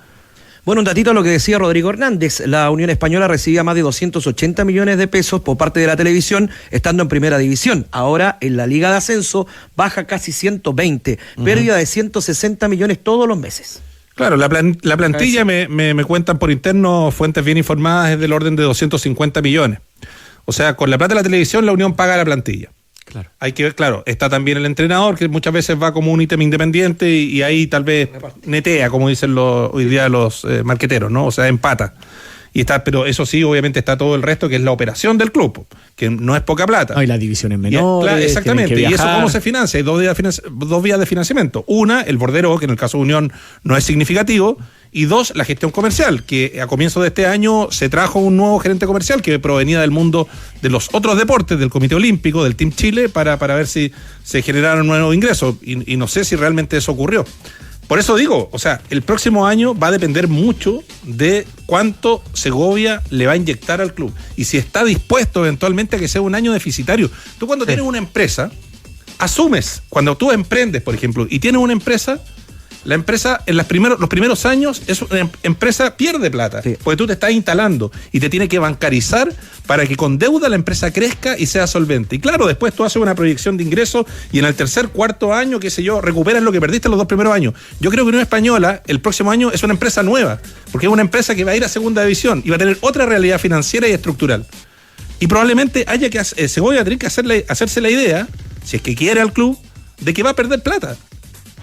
Bueno, un datito a lo que decía Rodrigo Hernández. La Unión Española recibía más de 280 millones de pesos por parte de la televisión, estando en primera división. Ahora, en la Liga de Ascenso, baja casi 120. Pérdida de 160 millones todos los meses. Claro, la plantilla me cuentan por interno, fuentes bien informadas, es del orden de 250 millones. O sea, con la plata de la televisión, la Unión paga la plantilla. Claro. Hay que ver, claro, está también el entrenador, que muchas veces va como un ítem independiente y ahí tal vez netea, como dicen hoy día los marqueteros, ¿no? O sea, empata. Y está, pero eso sí, obviamente está todo el resto, que es la operación del club, que no es poca plata. No, y las divisiones menores. Claro, exactamente. ¿Y eso cómo se financia? Hay dos vías de financiamiento. Una, el bordero, que en el caso de Unión no es significativo. Y dos, la gestión comercial, que a comienzo de este año se trajo un nuevo gerente comercial que provenía del mundo de los otros deportes, del Comité Olímpico, del Team Chile, para ver si se generaron nuevos ingresos. Y no sé si realmente eso ocurrió. Por eso digo, o sea, el próximo año va a depender mucho de cuánto Segovia le va a inyectar al club y si está dispuesto eventualmente a que sea un año deficitario. Tú cuando tienes una empresa, asumes, cuando tú emprendes, por ejemplo, y tienes una empresa, la empresa en los primeros años es una empresa pierde plata, porque tú te estás instalando y te tiene que bancarizar para que con deuda la empresa crezca y sea solvente. Y claro, después tú haces una proyección de ingresos y en el tercer, cuarto año, qué sé yo, recuperas lo que perdiste en los 2 primeros años. Yo creo que Unión Española el próximo año es una empresa nueva, porque es una empresa que va a ir a segunda división y va a tener otra realidad financiera y estructural. Y probablemente haya que Segovia tiene que hacerse la idea, si es que quiere al club, de que va a perder plata.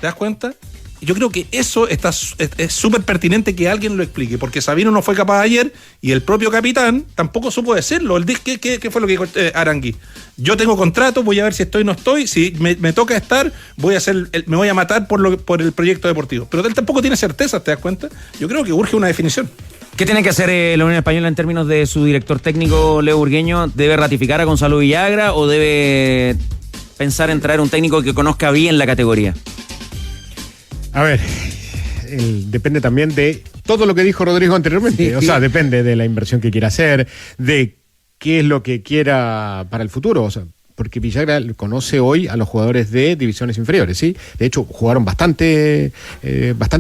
¿Te das cuenta? Yo creo que eso es súper pertinente que alguien lo explique, porque Sabino no fue capaz ayer y el propio capitán tampoco supo decirlo. ¿Qué fue lo que dijo Arangui? Yo tengo contrato, voy a ver si estoy o no estoy, si me toca estar, me voy a matar por el proyecto deportivo. Pero él tampoco tiene certeza, ¿te das cuenta? Yo creo que urge una definición. ¿Qué tiene que hacer la Unión Española en términos de su director técnico, Leo Burgueño? ¿Debe ratificar a Gonzalo Villagra o debe pensar en traer un técnico que conozca bien la categoría? A ver, depende también de todo lo que dijo Rodrigo anteriormente. Sí, o sea, depende de la inversión que quiera hacer, de qué es lo que quiera para el futuro. O sea, porque Villagra conoce hoy a los jugadores de divisiones inferiores, ¿sí? De hecho, jugaron bastantes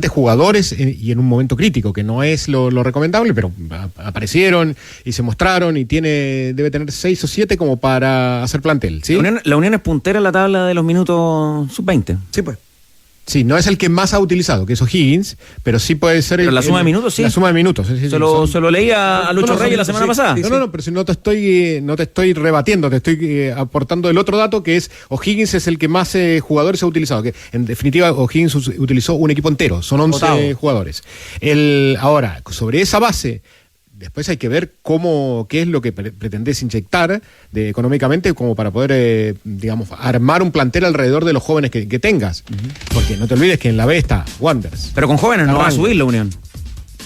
jugadores y en un momento crítico, que no es lo recomendable, pero aparecieron y se mostraron y debe tener 6 o 7 como para hacer plantel, ¿sí? La Unión es puntera en la tabla de los minutos sub-20. Sí, pues. Sí, no es el que más ha utilizado, que es O'Higgins, pero sí puede ser... Pero la suma de minutos, sí. La suma de minutos. Sí, se lo leía a Lucho Reyes la semana pasada. No, pero si no te estoy rebatiendo, te estoy aportando el otro dato, que es O'Higgins es el que más jugadores ha utilizado, que en definitiva O'Higgins utilizó un equipo entero, son 11 jugadores. Ahora, sobre esa base... Después hay que ver qué es lo que pretendés inyectar económicamente como para poder, armar un plantel alrededor de los jóvenes que tengas. Porque no te olvides que en la B está Wanderers. Pero con jóvenes no va a subir la Unión.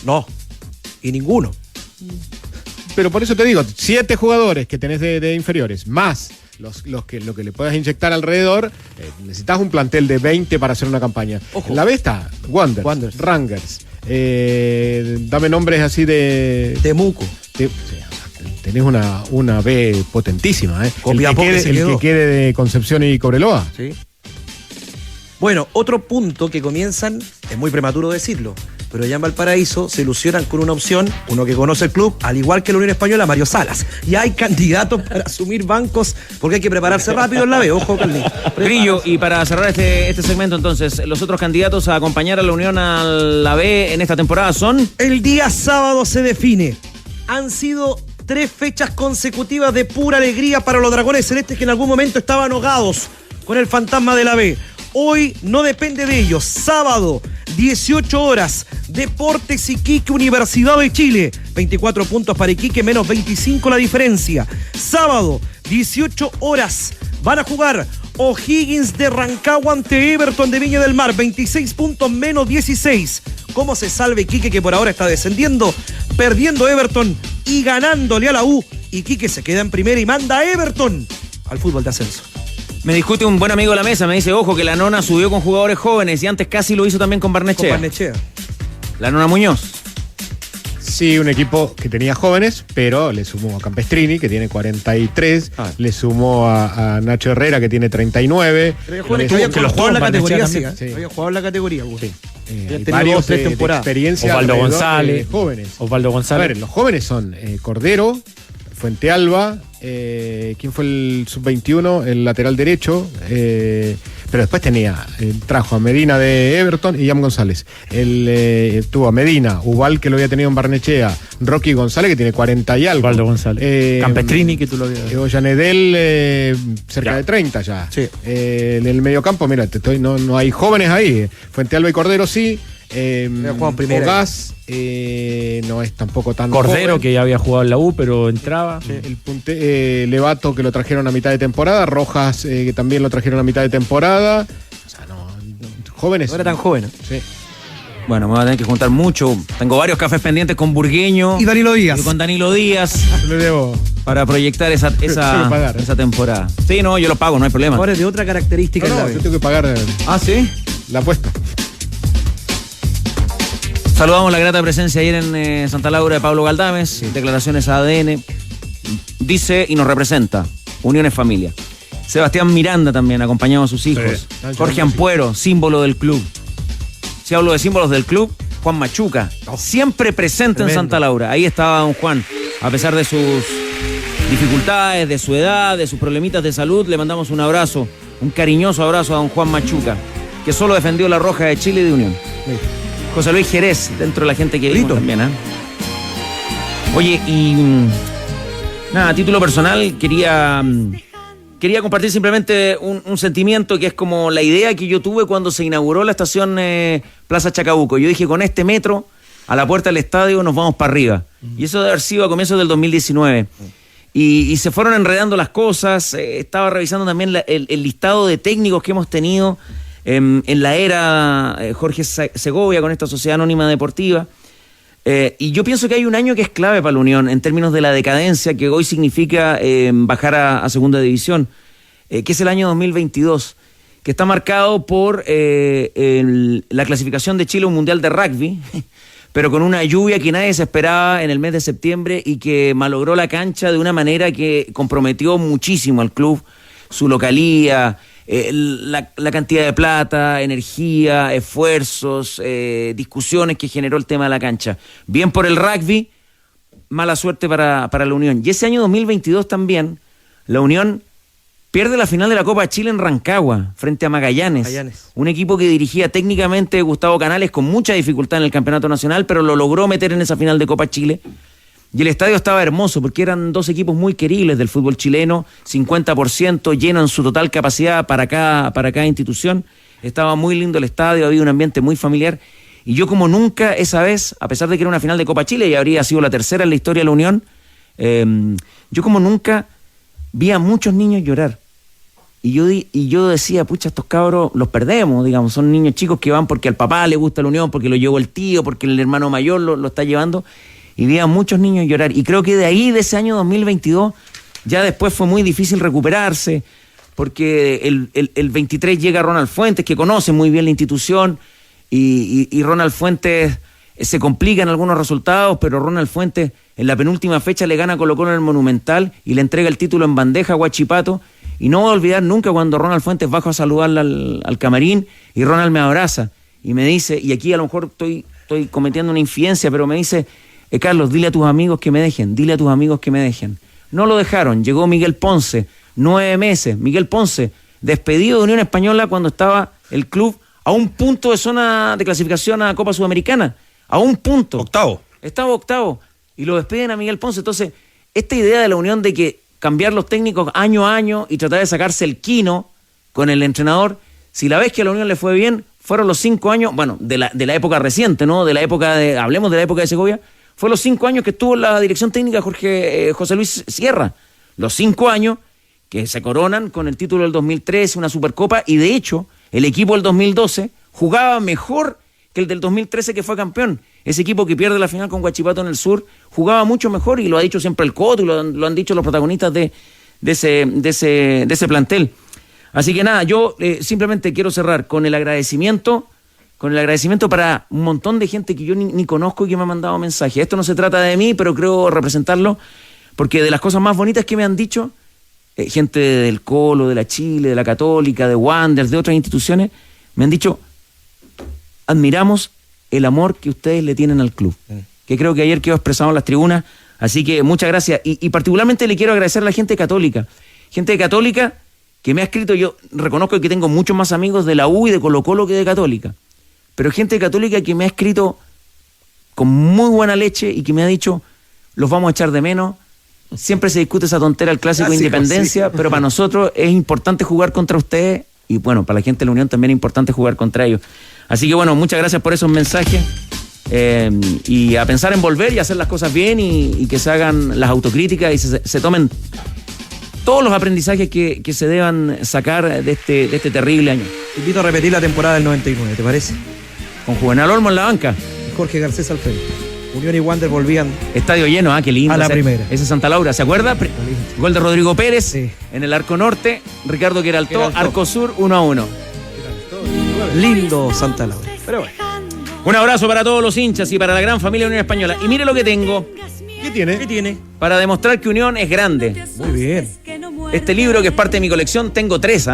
No, y ninguno. Pero por eso te digo, 7 jugadores que tenés de inferiores, más lo que le puedas inyectar alrededor, necesitas un plantel de 20 para hacer una campaña. Ojo. En la B está Wanderers. Rangers. Dame nombres así de Temuco. Tenés una B potentísima, ¿eh? El que quede de Concepción y Cobreloa. Sí. Bueno, otro punto que comienzan, es muy prematuro decirlo, pero ya en Valparaíso se ilusionan con una opción, uno que conoce el club, al igual que la Unión Española, Mario Salas. Y hay candidatos para asumir bancos, porque hay que prepararse rápido en la B. Ojo, Carlín. Grillo, y para cerrar este segmento entonces, los otros candidatos a acompañar a la Unión a la B en esta temporada son... El día sábado se define. Han sido 3 fechas consecutivas de pura alegría para los Dragones Celestes, que en algún momento estaban ahogados con el fantasma de la B. Hoy no depende de ellos. Sábado, 18 horas, Deportes Iquique, Universidad de Chile. 24 puntos para Iquique, menos 25 la diferencia. Sábado, 18 horas, van a jugar O'Higgins de Rancagua ante Everton de Viña del Mar. 26 puntos, menos 16. ¿Cómo se salva Iquique, que por ahora está descendiendo? Perdiendo Everton y ganándole a la U. Iquique se queda en primera y manda a Everton al fútbol de ascenso. Me discute un buen amigo de la mesa, me dice, ojo, que la Nona subió con jugadores jóvenes y antes casi lo hizo también con Barnechea. La Nona Muñoz. Sí, un equipo que tenía jóvenes, pero le sumó a Campestrini, que tiene 43, le sumó a Nacho Herrera, que tiene 39. Que lo jugó en la categoría, sí. Había jugado en la categoría. Sí. Hay varios de experiencia. Osvaldo González. Jóvenes. Osvaldo González. A ver, los jóvenes son Cordero, Fuente Alba, ¿quién fue el sub-21? El lateral derecho. Pero después trajo a Medina de Everton y Jan González. Tuvo a Medina, Ubal, que lo había tenido en Barnechea, Rocky González, que tiene 40 y algo. Osvaldo González. Campestrini, que tú lo habías. Ollanedel, cerca de 30 ya. Sí. En el mediocampo, mira, no hay jóvenes ahí. Fuente Alba y Cordero sí. Ogás no es tampoco tan Cordero, joven. que ya había jugado en la U, pero entraba. Sí. Levato, que lo trajeron a mitad de temporada. Rojas, que también lo trajeron a mitad de temporada. O sea, jóvenes. No era tan joven. Sí. Bueno, me voy a tener que juntar mucho. Tengo varios cafés pendientes con Burgueño. Y Danilo Díaz. Y con Danilo Díaz. Le debo. Para proyectar esa temporada. Sí, no, yo lo pago, no hay problema. Ahora es de otra característica. No, yo tengo que pagar. ¿Sí? La apuesta. Saludamos la grata presencia ayer en Santa Laura de Pablo Galdames, declaraciones a ADN. Dice y nos representa, Unión es familia. Sebastián Miranda también, acompañado a sus hijos. Sí. Jorge Ampuero, símbolo del club. Si hablo de símbolos del club, Juan Machuca, siempre presente en Santa Laura. Ahí estaba don Juan, a pesar de sus dificultades, de su edad, de sus problemitas de salud. Le mandamos un abrazo, un cariñoso abrazo a don Juan Machuca, que solo defendió la Roja de Chile y de Unión. Sí. José Luis Jerez, dentro de la gente que vimos también, ¿eh? Oye, y nada, a título personal quería compartir simplemente un sentimiento que es como la idea que yo tuve cuando se inauguró la estación Plaza Chacabuco. Yo dije, con este metro a la puerta del estadio nos vamos para arriba. Y eso debe haber sido a comienzos del 2019. Y se fueron enredando las cosas. Estaba revisando también el listado de técnicos que hemos tenido en la era Jorge Segovia con esta Sociedad Anónima Deportiva. Y yo pienso que hay un año que es clave para la Unión en términos de la decadencia que hoy significa bajar a segunda división, que es el año 2022, que está marcado por la clasificación de Chile a un mundial de rugby, pero con una lluvia que nadie se esperaba en el mes de septiembre y que malogró la cancha de una manera que comprometió muchísimo al club, su localía, la cantidad de plata, energía, esfuerzos, discusiones que generó el tema de la cancha. Bien por el rugby, mala suerte para la Unión. Y ese año 2022 también, la Unión pierde la final de la Copa Chile en Rancagua, frente a Magallanes. Un equipo que dirigía técnicamente Gustavo Canales con mucha dificultad en el campeonato nacional, pero lo logró meter en esa final de Copa Chile. Y el estadio estaba hermoso porque eran dos equipos muy queribles del fútbol chileno, 50% lleno en su total capacidad para cada institución. Estaba muy lindo el estadio, había un ambiente muy familiar. Y yo como nunca esa vez, a pesar de que era una final de Copa Chile y habría sido la tercera en la historia de la Unión, yo como nunca vi a muchos niños llorar. Y yo decía, pucha, estos cabros los perdemos, digamos, son niños chicos que van porque al papá le gusta la Unión, porque lo llevó el tío, porque el hermano mayor lo está llevando. Y vi a muchos niños llorar. Y creo que de ese año 2022, ya después fue muy difícil recuperarse, porque el 23 llega Ronald Fuentes, que conoce muy bien la institución, y Ronald Fuentes se complica en algunos resultados, pero Ronald Fuentes en la penúltima fecha le gana a Colo-Colo en el Monumental y le entrega el título en bandeja a Huachipato. Y no voy a olvidar nunca cuando Ronald Fuentes baja a saludarle al camarín y Ronald me abraza y me dice, y aquí a lo mejor estoy cometiendo una infidencia, pero me dice... Carlos, dile a tus amigos que me dejen, No lo dejaron, llegó Miguel Ponce, 9 meses, Miguel Ponce, despedido de Unión Española cuando estaba el club a un punto de zona de clasificación a Copa Sudamericana, a un punto. Estaba octavo, y lo despiden a Miguel Ponce. Entonces, esta idea de la Unión de que cambiar los técnicos año a año y tratar de sacarse el quino con el entrenador, si la vez que a la Unión le fue bien, fueron los 5 años, bueno, de la época reciente, ¿no? Hablemos de la época de Segovia. Fue los 5 años que estuvo en la dirección técnica José Luis Sierra. Los 5 años que se coronan con el título del 2013, una Supercopa, y de hecho, el equipo del 2012 jugaba mejor que el del 2013 que fue campeón. Ese equipo que pierde la final con Huachipato en el sur, jugaba mucho mejor, y lo ha dicho siempre el Coto, y lo han dicho los protagonistas de ese plantel. Así que nada, yo simplemente quiero cerrar con el agradecimiento para un montón de gente que yo ni conozco y que me ha mandado mensajes. Esto no se trata de mí, pero creo representarlo, porque de las cosas más bonitas que me han dicho, gente del Colo, de la Chile, de la Católica, de Wanderers, de otras instituciones, me han dicho, admiramos el amor que ustedes le tienen al club, que creo que ayer quedó expresado en las tribunas, así que muchas gracias, y particularmente le quiero agradecer a la gente católica que me ha escrito. Yo reconozco que tengo muchos más amigos de la U y de Colo-Colo que de Católica, pero gente católica que me ha escrito con muy buena leche y que me ha dicho, los vamos a echar de menos. Siempre se discute esa tontera el clásico de Independencia, sí. Pero para nosotros es importante jugar contra ustedes, y bueno, para la gente de la Unión también es importante jugar contra ellos. Así que bueno, muchas gracias por esos mensajes, y a pensar en volver y hacer las cosas bien, y que se hagan las autocríticas y se tomen todos los aprendizajes que se deban sacar de este terrible año. Te invito a repetir la temporada del 99, ¿te parece? Con Juvenal Olmo en la banca. Jorge Garcés al frente. Unión y Wander volvían. Estadio lleno, qué lindo. A la primera. Ese Santa Laura, ¿se acuerda? Gol de Rodrigo Pérez, sí. En el arco norte, Ricardo Queraltó, arco sur, 1-1. Lindo Santa Laura. Pero bueno. Un abrazo para todos los hinchas y para la gran familia de Unión Española. Y mire lo que tengo. ¿Qué tiene? ¿Qué tiene? Para demostrar que Unión es grande. Muy bien. Este libro, que es parte de mi colección, tengo 3,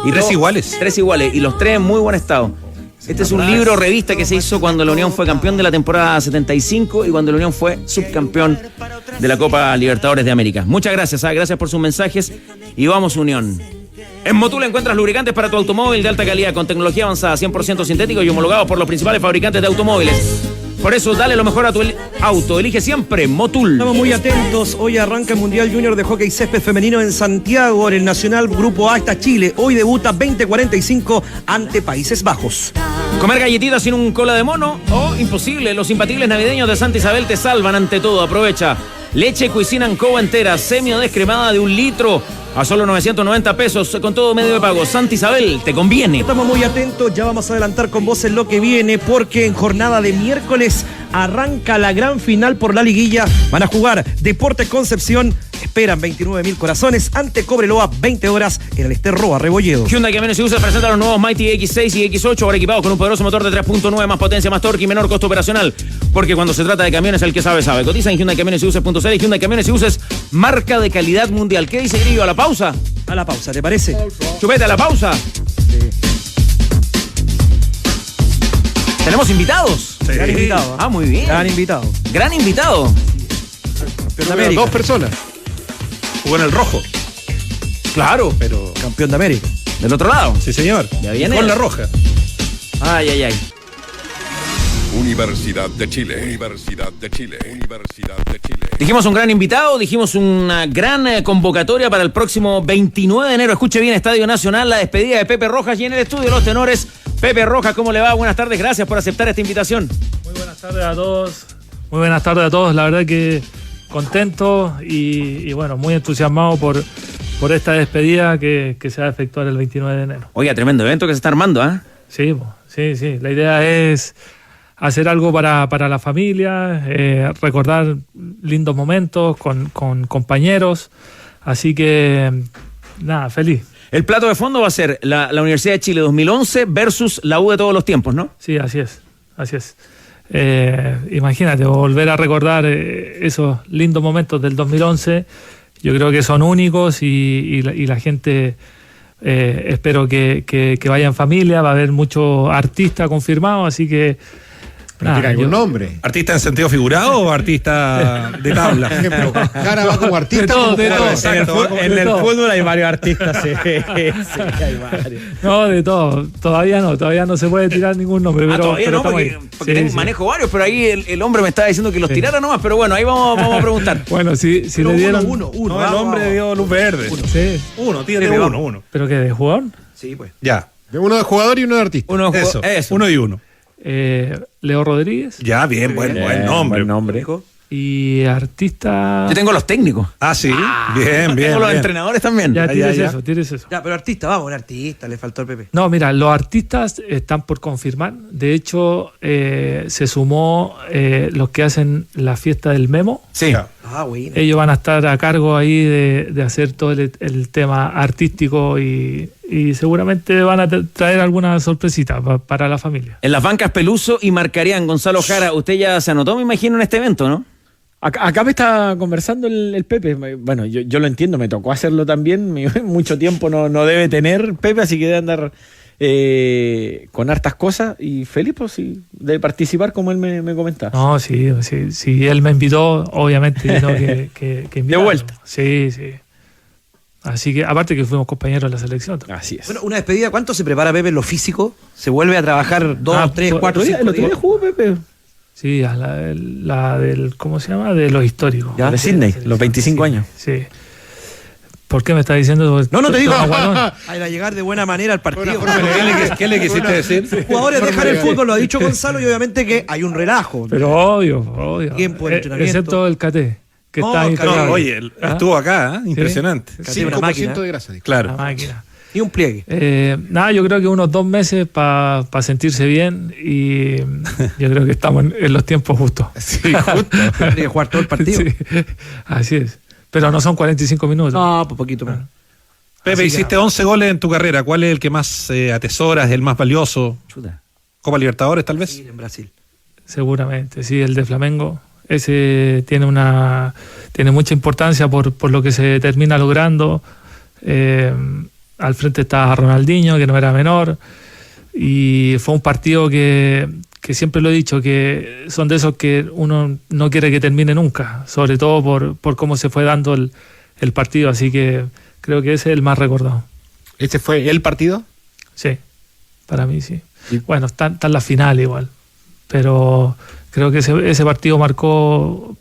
Y 3 iguales. 3 iguales, y los 3 en muy buen estado. Este es un libro revista que se hizo cuando la Unión fue campeón de la temporada 75 y cuando la Unión fue subcampeón de la Copa Libertadores de América. Muchas gracias, gracias por sus mensajes, y vamos Unión. En Motul encuentras lubricantes para tu automóvil de alta calidad con tecnología avanzada, 100% sintéticos y homologados por los principales fabricantes de automóviles. Por eso, dale lo mejor a tu auto. Elige siempre Motul. Estamos muy atentos. Hoy arranca el Mundial Junior de Hockey Césped Femenino en Santiago, en el Nacional Grupo A está Chile. Hoy debuta 20:45 ante Países Bajos. Comer galletitas sin un cola de mono, imposible. Los imbatibles navideños de Santa Isabel te salvan ante todo. Aprovecha. Leche Cuisine & Co entera, semi-descremada de 1 litro, a solo 990 pesos, con todo medio de pago. Santa Isabel, te conviene. Estamos muy atentos, ya vamos a adelantar con vos en lo que viene, porque en jornada de miércoles arranca la gran final por la liguilla. Van a jugar Deportes Concepción, esperan 29.000 corazones, ante Cobreloa, 20 horas en el Ester Roa Rebolledo. Hyundai Camiones y Buses presenta los nuevos Mighty X6 y X8, ahora equipados con un poderoso motor de 3.9, más potencia, más torque y menor costo operacional, porque cuando se trata de camiones, el que sabe, sabe. Cotiza en Hyundai Camiones y Buses.cl. Hyundai Camiones y Buses, marca de calidad mundial. ¿Qué dice Grillo? ¿A la pausa? A la pausa, ¿te parece? Chupete, a la pausa. Sí. ¿Tenemos invitados? Sí. Gran invitado. Muy bien. Gran invitado. Gran invitado. Pero 2 personas. Jugó en el rojo. Claro. Pero campeón de América. Del otro lado. Sí, señor. Ya viene. Con la roja. Ay. Universidad de Chile. Universidad de Chile. Universidad de Chile. Dijimos un gran invitado, dijimos una gran convocatoria para el próximo 29 de enero. Escuche bien, Estadio Nacional, la despedida de Pepe Rojas, y en el estudio los tenores. Pepe Rojas, ¿cómo le va? Buenas tardes, gracias por aceptar esta invitación. Muy buenas tardes a todos. Muy buenas tardes a todos. La verdad que contento y bueno, muy entusiasmado por esta despedida que se va a efectuar el 29 de enero. Oiga, tremendo evento que se está armando, ¿eh? Sí. La idea es hacer algo para la familia, recordar lindos momentos con compañeros. Así que, nada, feliz. El plato de fondo va a ser la Universidad de Chile 2011 versus la U de todos los tiempos, ¿no? Sí, así es. Imagínate, volver a recordar esos lindos momentos del 2011, yo creo que son únicos y la gente, espero que vaya en familia, va a haber muchos artistas confirmados, así que... ¿Tiene algún nombre? ¿Artista en sentido figurado o artista de tabla? Por ejemplo, Jara va como artista. De todo. En el fútbol hay varios artistas, sí, hay varios. No, de todo. Todavía no se puede tirar ningún nombre. Pero, todavía pero no, porque manejo varios, pero ahí el hombre me estaba diciendo que los tirara nomás, pero bueno, ahí vamos a preguntar. Bueno, si le dieron... Uno. El hombre dio luz verde. Tiene uno. ¿Pero qué, de jugador? Sí, pues. Ya. Uno de jugador y uno de artista. Eso. Uno y uno. Leo Rodríguez. Ya, bien, buen nombre. Buen nombre. Y artista... Yo tengo los técnicos. Sí. Bien. Tengo los entrenadores también. Ya, tienes eso. Ya, pero un artista, le faltó el Pepe. No, mira, los artistas están por confirmar. De hecho, se sumó los que hacen la fiesta del Memo. Sí. Bueno. Ellos van a estar a cargo ahí de hacer todo el tema artístico y seguramente van a traer alguna sorpresita para la familia. En las bancas Peluso y Marcarián. Gonzalo Jara, usted ya se anotó, me imagino, en este evento, ¿no? Acá me está conversando el Pepe. Bueno, yo lo entiendo, me tocó hacerlo también. Mucho tiempo no debe tener Pepe, así que debe andar con hartas cosas, y Felipe sí, de participar como él me comentaba. No, sí, él me invitó, obviamente, ¿no? que de vuelta. Sí. Así que, aparte que fuimos compañeros de la selección. Así es. Bueno, una despedida, ¿cuánto se prepara Pepe en lo físico? ¿Se vuelve a trabajar 2, 3, 4, 5 días? ¿Lo jugó Pepe? Sí, la del, ¿cómo se llama? De los históricos. De Sydney, los 25 años. Sí. ¿Por qué me estás diciendo eso? No te digo. Hay que llegar de buena manera al partido. ¿Qué le quisiste decir? Los jugadores dejan el fútbol, lo ha dicho Gonzalo, y obviamente que hay un relajo. Pero obvio. Tiempo de entrenamiento. Excepto el KT, que está ahí. Oye, estuvo acá, impresionante. Sí, una máquina. de grasa. Claro. Una máquina. Y un pliegue. Yo creo que unos 2 meses para sentirse bien, y yo creo que estamos en los tiempos justos. Sí, justo. Tiene que jugar todo el partido. Sí, así es. Pero no son 45 minutos. No, pues poquito menos. Pepe, hiciste 11 goles en tu carrera. ¿Cuál es el que más atesoras, el más valioso? Chuta. ¿Copa Libertadores, tal vez? Sí, en Brasil. Seguramente, sí, el de Flamengo. Ese tiene mucha importancia por lo que se termina logrando. Al frente estaba Ronaldinho, que no era menor. Y fue un partido que siempre lo he dicho, que son de esos que uno no quiere que termine nunca, sobre todo por cómo se fue dando el partido, así que creo que ese es el más recordado. ¿Este fue el partido? Sí, para mí sí. Bueno, está en la final igual, pero creo que ese partido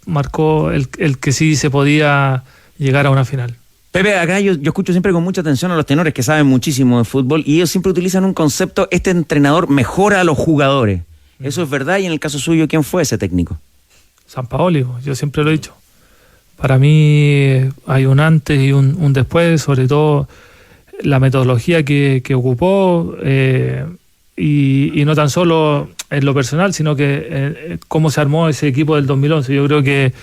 marcó el que sí se podía llegar a una final. Pepe, acá yo escucho siempre con mucha atención a los tenores que saben muchísimo de fútbol, y ellos siempre utilizan un concepto: este entrenador mejora a los jugadores. ¿Eso es verdad? Y en el caso suyo, ¿quién fue ese técnico? Sampaoli, yo siempre lo he dicho. Para mí hay un antes y un después, sobre todo la metodología que ocupó, y no tan solo en lo personal, sino que cómo se armó ese equipo del 2011. Yo creo que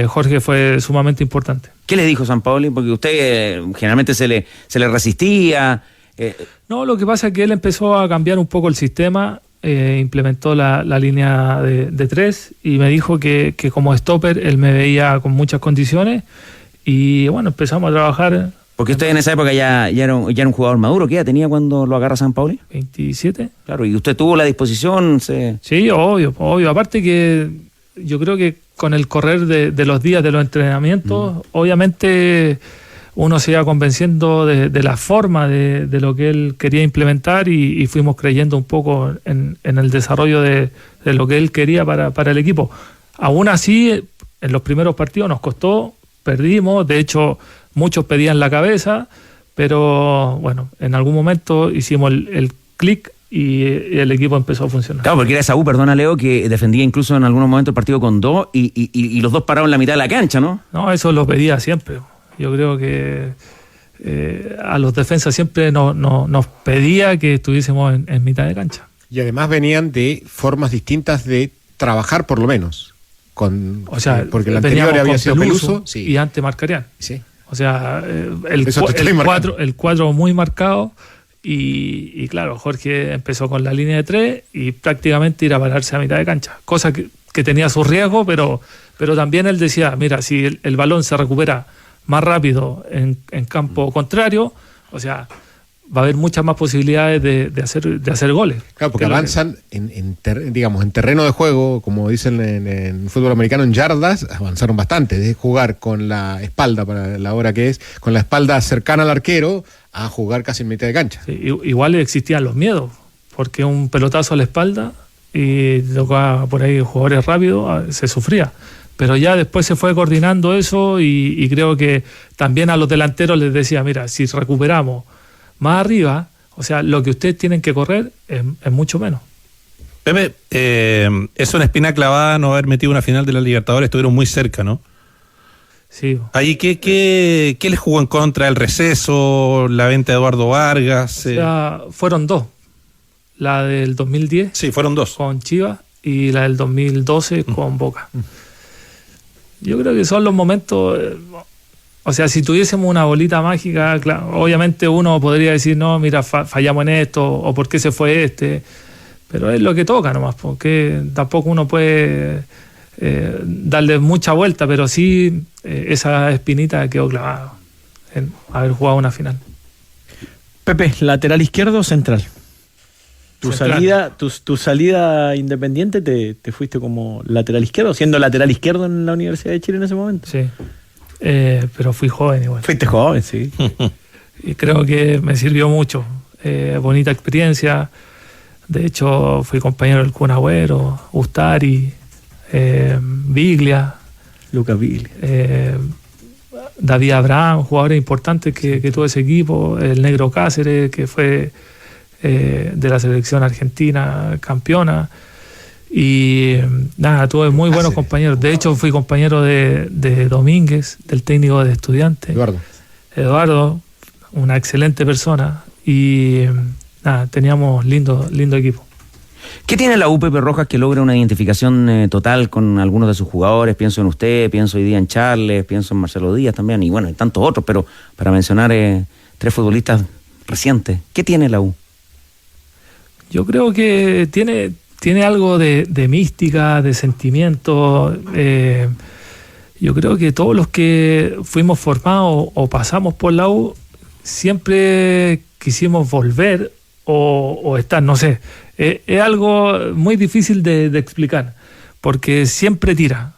Jorge fue sumamente importante. ¿Qué le dijo Sampaoli? Porque usted generalmente se le resistía. No, lo que pasa es que él empezó a cambiar un poco el sistema. Implementó la línea de 3 y me dijo que como stopper él me veía con muchas condiciones, y bueno, empezamos a trabajar. Porque usted en esa época ya era un jugador maduro. ¿Qué edad tenía cuando lo agarra Sampaoli? 27. Claro, y usted tuvo la disposición. Sí, obvio. Aparte que yo creo que con el correr de los días de los entrenamientos, obviamente uno se iba convenciendo de la forma de lo que él quería implementar, y fuimos creyendo un poco en el desarrollo de lo que él quería para el equipo. Aún así, en los primeros partidos nos costó, perdimos, de hecho muchos pedían la cabeza, pero bueno, en algún momento hicimos el clic y el equipo empezó a funcionar. Claro, porque era esa perdona Leo, que defendía incluso en algunos momentos el partido con 2 y los dos pararon en la mitad de la cancha, ¿no? No, eso lo pedía siempre. Yo creo que a los defensas siempre nos pedía que estuviésemos en mitad de cancha. Y además venían de formas distintas de trabajar, por lo menos. Porque el anterior había sido Peluso y antes Marcarián. Sí. O sea, el 4 muy marcado, y claro, Jorge empezó con la línea de 3 y prácticamente ir a pararse a mitad de cancha. Cosa que tenía su riesgo, pero también él decía, mira, si el balón se recupera más rápido en campo contrario, o sea, va a haber muchas más posibilidades de hacer goles. Claro, porque avanzan en terreno de juego, como dicen en fútbol americano, en yardas, avanzaron bastante, de jugar con la espalda, para la hora que es, con la espalda cercana al arquero, a jugar casi en mitad de cancha. Sí, igual existían los miedos, porque un pelotazo a la espalda y tocaba por ahí jugadores rápidos, se sufría. Pero ya después se fue coordinando eso, y creo que también a los delanteros les decía, mira, si recuperamos más arriba, o sea, lo que ustedes tienen que correr es mucho menos. Pepe, es una espina clavada no haber metido una final de la Libertadores, estuvieron muy cerca, ¿no? Sí. Ahí, ¿qué les jugó en contra? ¿El receso? ¿La venta de Eduardo Vargas? O sea, fueron 2. La del 2010. Sí, fueron 2. Con Chivas, y la del 2012 con Boca. Yo creo que son los momentos. O sea, si tuviésemos una bolita mágica, claro, obviamente uno podría decir, no, mira, fallamos en esto, o por qué se fue pero es lo que toca nomás, porque tampoco uno puede darle mucha vuelta, pero sí esa espinita quedó clavada en haber jugado una final. Pepe, ¿lateral izquierdo o central? Tu Central. salida independiente te fuiste como lateral izquierdo, siendo lateral izquierdo en la Universidad de Chile en ese momento. Sí. Pero fui joven igual. Fuiste joven, sí. Y creo que me sirvió mucho. Bonita experiencia. De hecho, fui compañero del Kun Agüero, Ustari, Biglia. Lucas Biglia. David Abraham, jugadores importantes que tuvo ese equipo. El Negro Cáceres, que fue de la selección argentina campeona. Y nada, tuve muy buenos compañeros. De hecho, fui compañero de Domínguez, del técnico de Estudiantes. Eduardo, una excelente persona. Y nada, teníamos lindo equipo. ¿Qué tiene la UPP Rojas que logra una identificación total con algunos de sus jugadores? Pienso en usted, pienso hoy día en Charles, pienso en Marcelo Díaz también, y bueno, hay tantos otros, pero para mencionar 3 futbolistas recientes, ¿qué tiene la U? Yo creo que tiene algo de mística, de sentimiento. Yo creo que todos los que fuimos formados o pasamos por la U siempre quisimos volver o estar, no sé. Es algo muy difícil de explicar, porque siempre tira,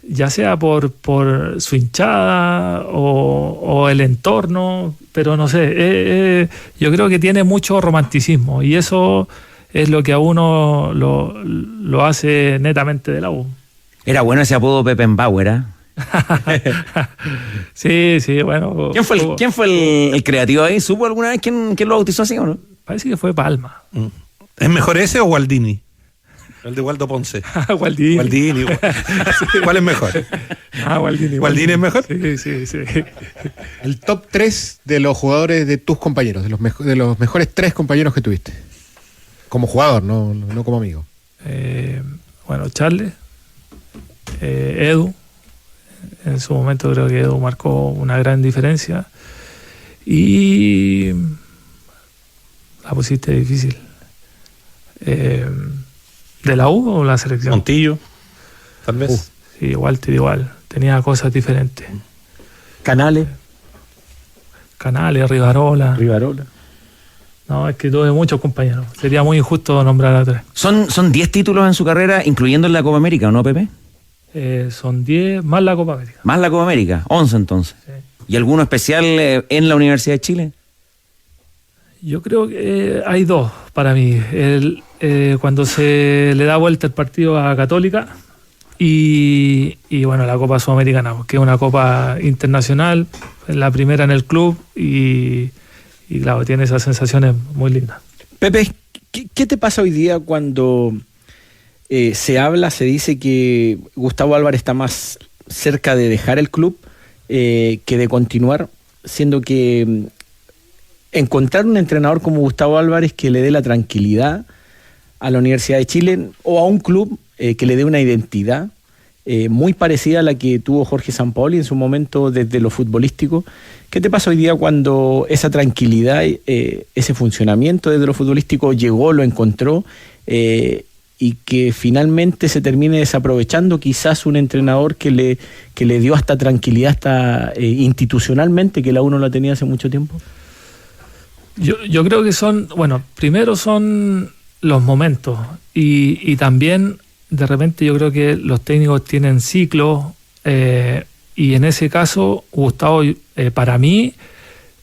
ya sea por su hinchada o el entorno, pero no sé, yo creo que tiene mucho romanticismo y eso es lo que a uno lo hace netamente de la U. Era bueno ese apodo Peppenbauer, ¿eh? Sí, bueno. ¿Quién fue el creativo ahí? ¿Supo alguna vez quién lo bautizó así o no? Parece que fue Palma. ¿Es mejor ese o Gualdini? El de Waldo Ponce. Gualdini. ¿Cuál es mejor? Gualdini. ¿Gualdini es mejor? Sí. El top 3 de los jugadores de tus compañeros, de los mejores 3 compañeros que tuviste. Como jugador, no como amigo. Bueno, Charles, Edu. En su momento creo que Edu marcó una gran diferencia. Y la pusiste difícil. ¿De la U o la selección? Montillo, tal vez. Sí, igual. Tenía cosas diferentes. Canales, Rivarola. No, es que tuve muchos compañeros. Sería muy injusto nombrar a 3. ¿Son 10 títulos en su carrera, incluyendo en la Copa América, o no, Pepe? Son 10 más la Copa América. Más la Copa América, 11 entonces. Sí. ¿Y alguno especial en la Universidad de Chile? Yo creo que hay 2 para mí. Cuando se le da vuelta el partido a Católica y bueno, la Copa Sudamericana, que es una Copa internacional, la primera en el club y claro, tiene esas sensaciones muy lindas. Pepe, ¿qué te pasa hoy día cuando se dice que Gustavo Álvarez está más cerca de dejar el club que de continuar, siendo que encontrar un entrenador como Gustavo Álvarez que le dé la tranquilidad a la Universidad de Chile o a un club que le dé una identidad muy parecida a la que tuvo Jorge Sampaoli en su momento desde lo futbolístico? ¿Qué te pasa hoy día cuando esa tranquilidad, ese funcionamiento desde lo futbolístico llegó, lo encontró y que finalmente se termine desaprovechando quizás un entrenador que le dio hasta tranquilidad hasta institucionalmente, que la U no la tenía hace mucho tiempo? Yo creo que primero son los momentos y también de repente yo creo que los técnicos tienen ciclos y en ese caso Gustavo para mí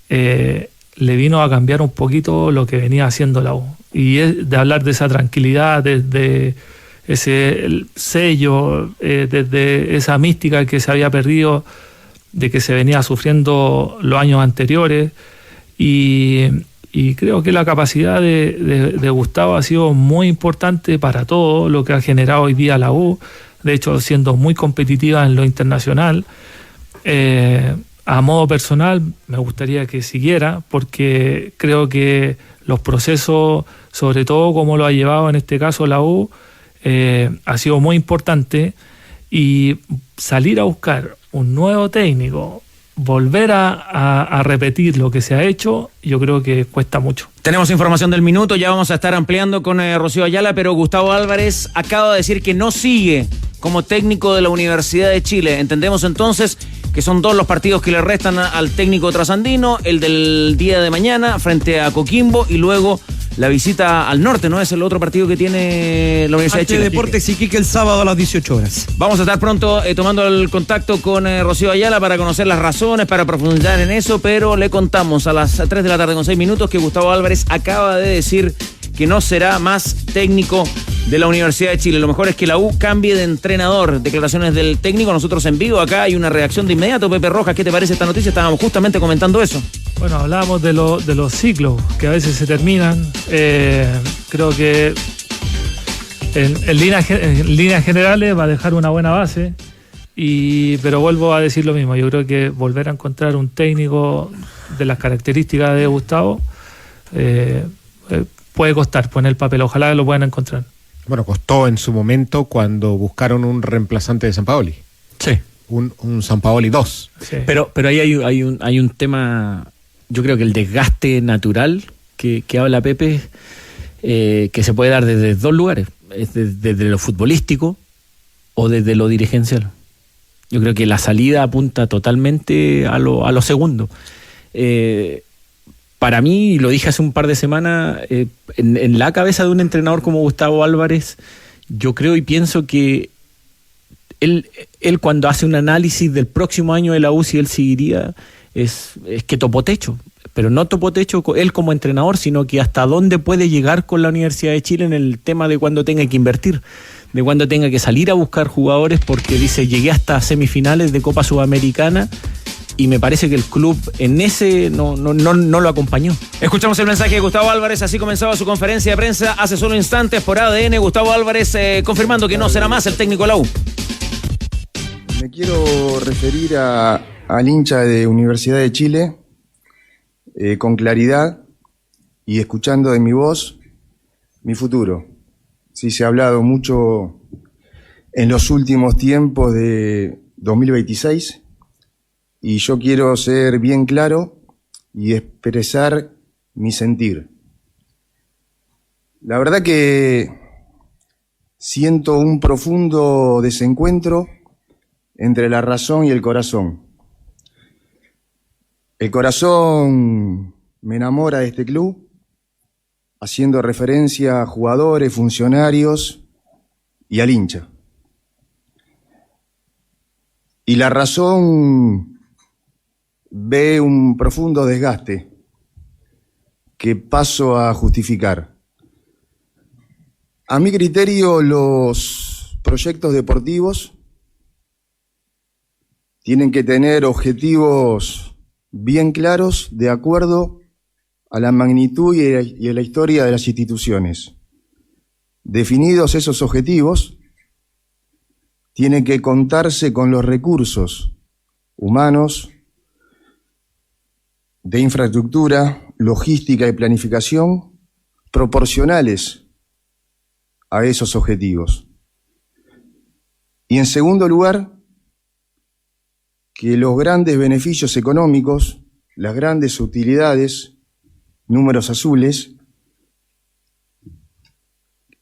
le vino a cambiar un poquito lo que venía haciendo la U y es de hablar de esa tranquilidad, desde ese sello, desde esa mística que se había perdido, de que se venía sufriendo los años anteriores. Y creo que la capacidad de Gustavo ha sido muy importante para todo lo que ha generado hoy día la U, de hecho siendo muy competitiva en lo internacional. A modo personal me gustaría que siguiera, porque creo que los procesos, sobre todo como lo ha llevado en este caso la U, ha sido muy importante, y salir a buscar un nuevo técnico, volver a repetir lo que se ha hecho, yo creo que cuesta mucho. Tenemos información del minuto, ya vamos a estar ampliando con Rocío Ayala, pero Gustavo Álvarez acaba de decir que no sigue como técnico de la Universidad de Chile. Entendemos entonces que son 2 los partidos que le restan al técnico trasandino, el del día de mañana frente a Coquimbo y luego la visita al norte, ¿no? Es el otro partido que tiene la Universidad de Chile. Deportes Iquique el sábado a las 18 horas. Vamos a estar pronto tomando el contacto con Rocío Ayala para conocer las razones, para profundizar en eso, pero le contamos a las 3 de la tarde con 6 minutos que Gustavo Álvarez acaba de decir que no será más técnico de la Universidad de Chile. Lo mejor es que la U cambie de entrenador. Declaraciones del técnico. Nosotros en vivo acá hay una reacción de inmediato. Pepe Rojas, ¿qué te parece esta noticia? Estábamos justamente comentando eso. Bueno, hablábamos de los ciclos que a veces se terminan. Creo que en líneas generales va a dejar una buena base. Pero vuelvo a decir lo mismo. Yo creo que volver a encontrar un técnico de las características de Gustavo puede costar poner el papel. Ojalá lo puedan encontrar. Bueno, costó en su momento cuando buscaron un reemplazante de Sampaoli. Sí. Un Sampaoli 2. Sí. Pero ahí hay un tema, yo creo que el desgaste natural que habla Pepe, que se puede dar desde 2 lugares, desde lo futbolístico o desde lo dirigencial. Yo creo que la salida apunta totalmente a lo segundo. Para mí, y lo dije hace un par de semanas, en la cabeza de un entrenador como Gustavo Álvarez, yo creo y pienso que él cuando hace un análisis del próximo año de la U, si él seguiría, es que topó techo. Pero no topó techo él como entrenador, sino que hasta dónde puede llegar con la Universidad de Chile en el tema de cuándo tenga que invertir, de cuándo tenga que salir a buscar jugadores, porque dice, llegué hasta semifinales de Copa Sudamericana, y me parece que el club en ese no lo acompañó. Escuchamos el mensaje de Gustavo Álvarez. Así comenzaba su conferencia de prensa hace solo instantes por ADN. Gustavo Álvarez confirmando que no será más el técnico de la U. Me quiero referir al hincha de Universidad de Chile con claridad y escuchando de mi voz mi futuro. Sí, se ha hablado mucho en los últimos tiempos de 2026. Y yo quiero ser bien claro y expresar mi sentir. La verdad que siento un profundo desencuentro entre la razón y el corazón. El corazón me enamora de este club, haciendo referencia a jugadores, funcionarios y al hincha. Y la razón ve un profundo desgaste que paso a justificar. A mi criterio, los proyectos deportivos tienen que tener objetivos bien claros de acuerdo a la magnitud y a la historia de las instituciones. Definidos esos objetivos, tienen que contarse con los recursos humanos, de infraestructura, logística y planificación proporcionales a esos objetivos. Y en segundo lugar, que los grandes beneficios económicos, las grandes utilidades, números azules,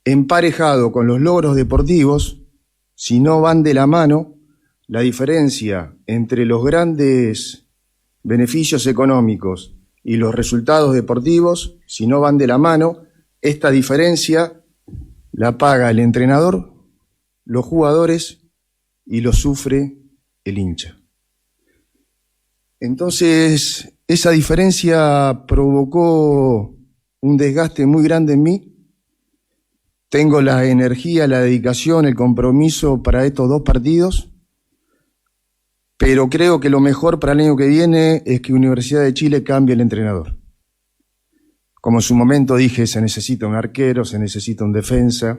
emparejado con los logros deportivos, si no van de la mano, la diferencia entre los grandes beneficios económicos y los resultados deportivos, si no van de la mano, esta diferencia la paga el entrenador, los jugadores y lo sufre el hincha. Entonces, esa diferencia provocó un desgaste muy grande en mí. Tengo la energía, la dedicación, el compromiso para estos 2 partidos. Pero creo que lo mejor para el año que viene es que Universidad de Chile cambie el entrenador. Como en su momento dije, se necesita un arquero, se necesita un defensa.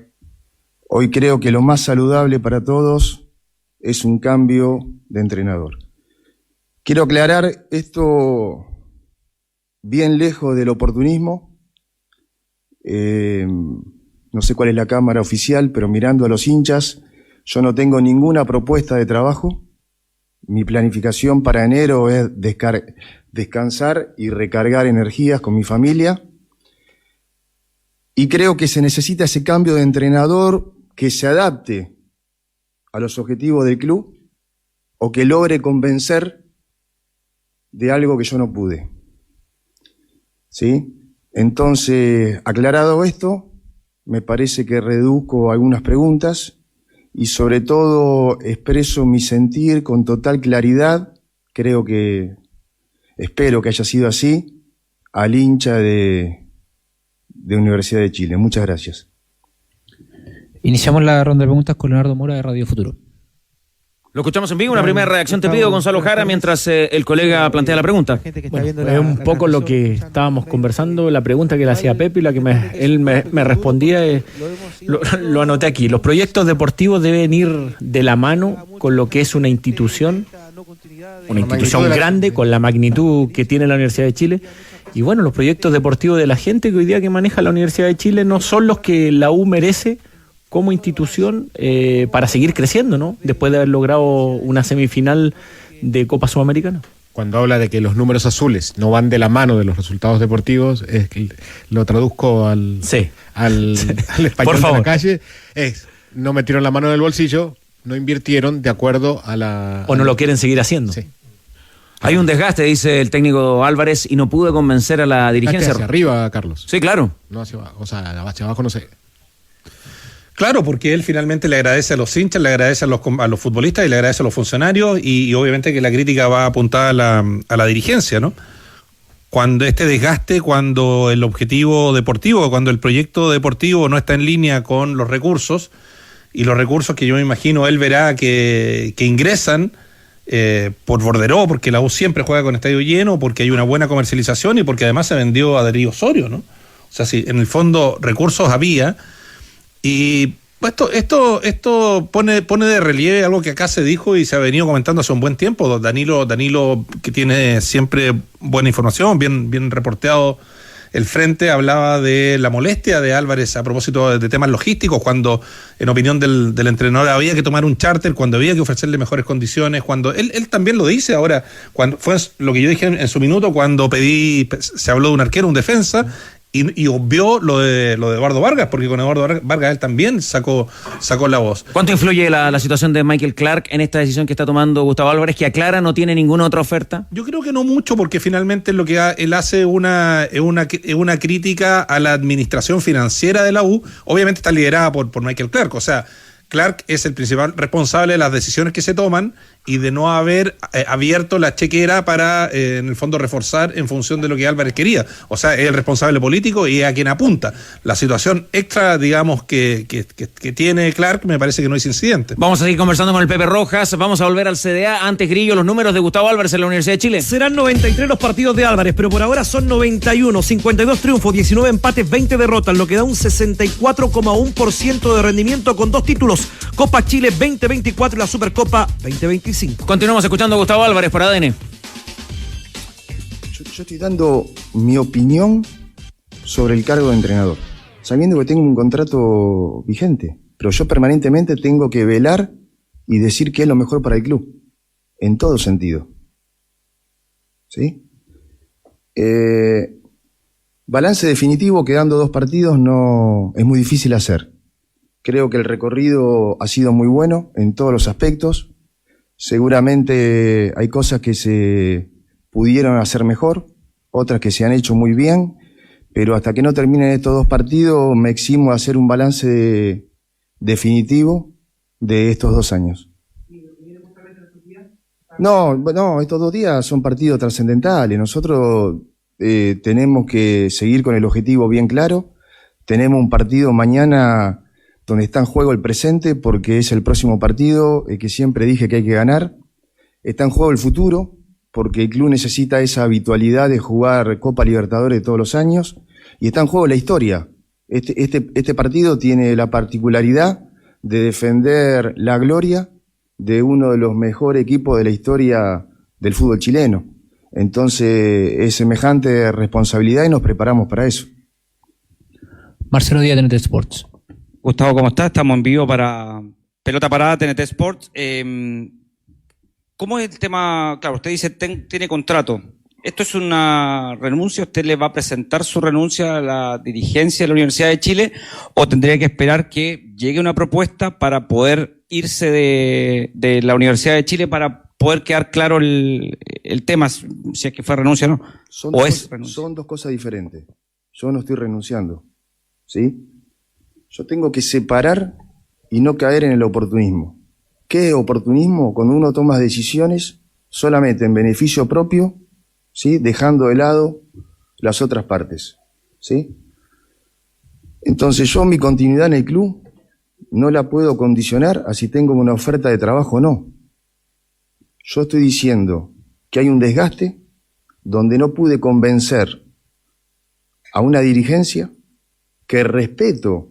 Hoy creo que lo más saludable para todos es un cambio de entrenador. Quiero aclarar esto bien lejos del oportunismo. No sé cuál es la cámara oficial, pero mirando a los hinchas, yo no tengo ninguna propuesta de trabajo. Mi planificación para enero es descansar y recargar energías con mi familia. Y creo que se necesita ese cambio de entrenador que se adapte a los objetivos del club, o que logre convencer de algo que yo no pude. ¿Sí? Entonces, aclarado esto, me parece que reduzco algunas preguntas y sobre todo expreso mi sentir con total claridad, espero que haya sido así, al hincha de Universidad de Chile. Muchas gracias. Iniciamos la ronda de preguntas con Leonardo Mora de Radio Futuro. Lo escuchamos en vivo, una primera reacción te pido, Gonzalo Jara, mientras el colega plantea la pregunta. Bueno, es un poco lo que estábamos conversando, la pregunta que le hacía Pepe y la que él me respondía, lo anoté aquí. Los proyectos deportivos deben ir de la mano con lo que es una institución grande, con la magnitud que tiene la Universidad de Chile. Y bueno, los proyectos deportivos de la gente que hoy día que maneja la Universidad de Chile no son los que la U merece como institución para seguir creciendo, ¿no? Después de haber logrado una semifinal de Copa Sudamericana. Cuando habla de que los números azules no van de la mano de los resultados deportivos, es que lo traduzco al español Por favor. de la calle, no metieron la mano en el bolsillo, no invirtieron de acuerdo a la... O no lo quieren seguir haciendo. Sí. Hay un desgaste, dice el técnico Álvarez, y no pude convencer a la dirigencia. Hacia arriba, Carlos. Sí, claro. No hacia abajo, o sea, hacia abajo no sé. Claro, porque él finalmente le agradece a los hinchas, le agradece a los futbolistas y le agradece a los funcionarios y obviamente que la crítica va apuntada a la dirigencia, ¿no? Cuando este desgaste, cuando el objetivo deportivo, cuando el proyecto deportivo no está en línea con los recursos, y los recursos que yo me imagino él verá que ingresan por Borderó, porque la U siempre juega con estadio lleno, porque hay una buena comercialización y porque además se vendió a Darío Osorio, ¿no? O sea, si en el fondo recursos había. Y esto pone de relieve algo que acá se dijo y se ha venido comentando hace un buen tiempo. Danilo, que tiene siempre buena información, bien reporteado el frente, hablaba de la molestia de Álvarez a propósito de temas logísticos, cuando en opinión del entrenador había que tomar un charter, cuando había que ofrecerle mejores condiciones, cuando él también lo dice ahora, cuando fue lo que yo dije en su minuto, cuando se habló de un arquero, un defensa, y obvió lo de Eduardo Vargas, porque con Eduardo Vargas él también sacó la voz. ¿Cuánto influye la situación de Michael Clark en esta decisión que está tomando Gustavo Álvarez, que aclara no tiene ninguna otra oferta? Yo creo que no mucho, porque finalmente lo que él hace es una crítica a la administración financiera de la U. Obviamente está liderada por Michael Clark, o sea, Clark es el principal responsable de las decisiones que se toman y de no haber abierto la chequera para, en el fondo, reforzar en función de lo que Álvarez quería. O sea, es el responsable político y es a quien apunta. La situación extra, digamos, que tiene Clark, me parece que no es incidente. Vamos a seguir conversando con el Pepe Rojas. Vamos a volver al CDA. Antes, Grillo, los números de Gustavo Álvarez en la Universidad de Chile. Serán 93 los partidos de Álvarez, pero por ahora son 91, 52 triunfos, 19 empates, 20 derrotas, lo que da un 64,1% de rendimiento con 2 títulos, Copa Chile 2024 y la Supercopa 2025. Continuamos escuchando a Gustavo Álvarez por ADN. Yo estoy dando mi opinión sobre el cargo de entrenador, sabiendo que tengo un contrato vigente, pero yo permanentemente tengo que velar y decir qué es lo mejor para el club, en todo sentido. ¿Sí? Balance definitivo, quedando 2 partidos, no es muy difícil hacer. Creo que el recorrido ha sido muy bueno en todos los aspectos. Seguramente hay cosas que se pudieron hacer mejor, otras que se han hecho muy bien, pero hasta que no terminen estos 2 partidos me eximo a hacer un balance definitivo de estos 2 años. No, estos 2 días son partidos trascendentales. Nosotros tenemos que seguir con el objetivo bien claro. Tenemos un partido mañana donde está en juego el presente, porque es el próximo partido que siempre dije que hay que ganar. Está en juego el futuro, porque el club necesita esa habitualidad de jugar Copa Libertadores todos los años. Y está en juego la historia. Este partido tiene la particularidad de defender la gloria de uno de los mejores equipos de la historia del fútbol chileno. Entonces es semejante responsabilidad y nos preparamos para eso. Marcelo Díaz, TNT Sports. Gustavo, ¿cómo estás? Estamos en vivo para Pelota Parada, TNT Sports. ¿Cómo es el tema? Claro, usted dice tiene contrato. ¿Esto es una renuncia? ¿Usted le va a presentar su renuncia a la dirigencia de la Universidad de Chile? ¿O tendría que esperar que llegue una propuesta para poder irse de la Universidad de Chile para poder quedar claro el tema, si es que fue renuncia o no. Son dos cosas diferentes. Yo no estoy renunciando, ¿sí? Yo tengo que separar y no caer en el oportunismo. ¿Qué es oportunismo? Cuando uno toma decisiones solamente en beneficio propio, ¿sí? Dejando de lado las otras partes, ¿sí? Entonces yo mi continuidad en el club no la puedo condicionar a si tengo una oferta de trabajo o no. Yo estoy diciendo que hay un desgaste donde no pude convencer a una dirigencia, que respeto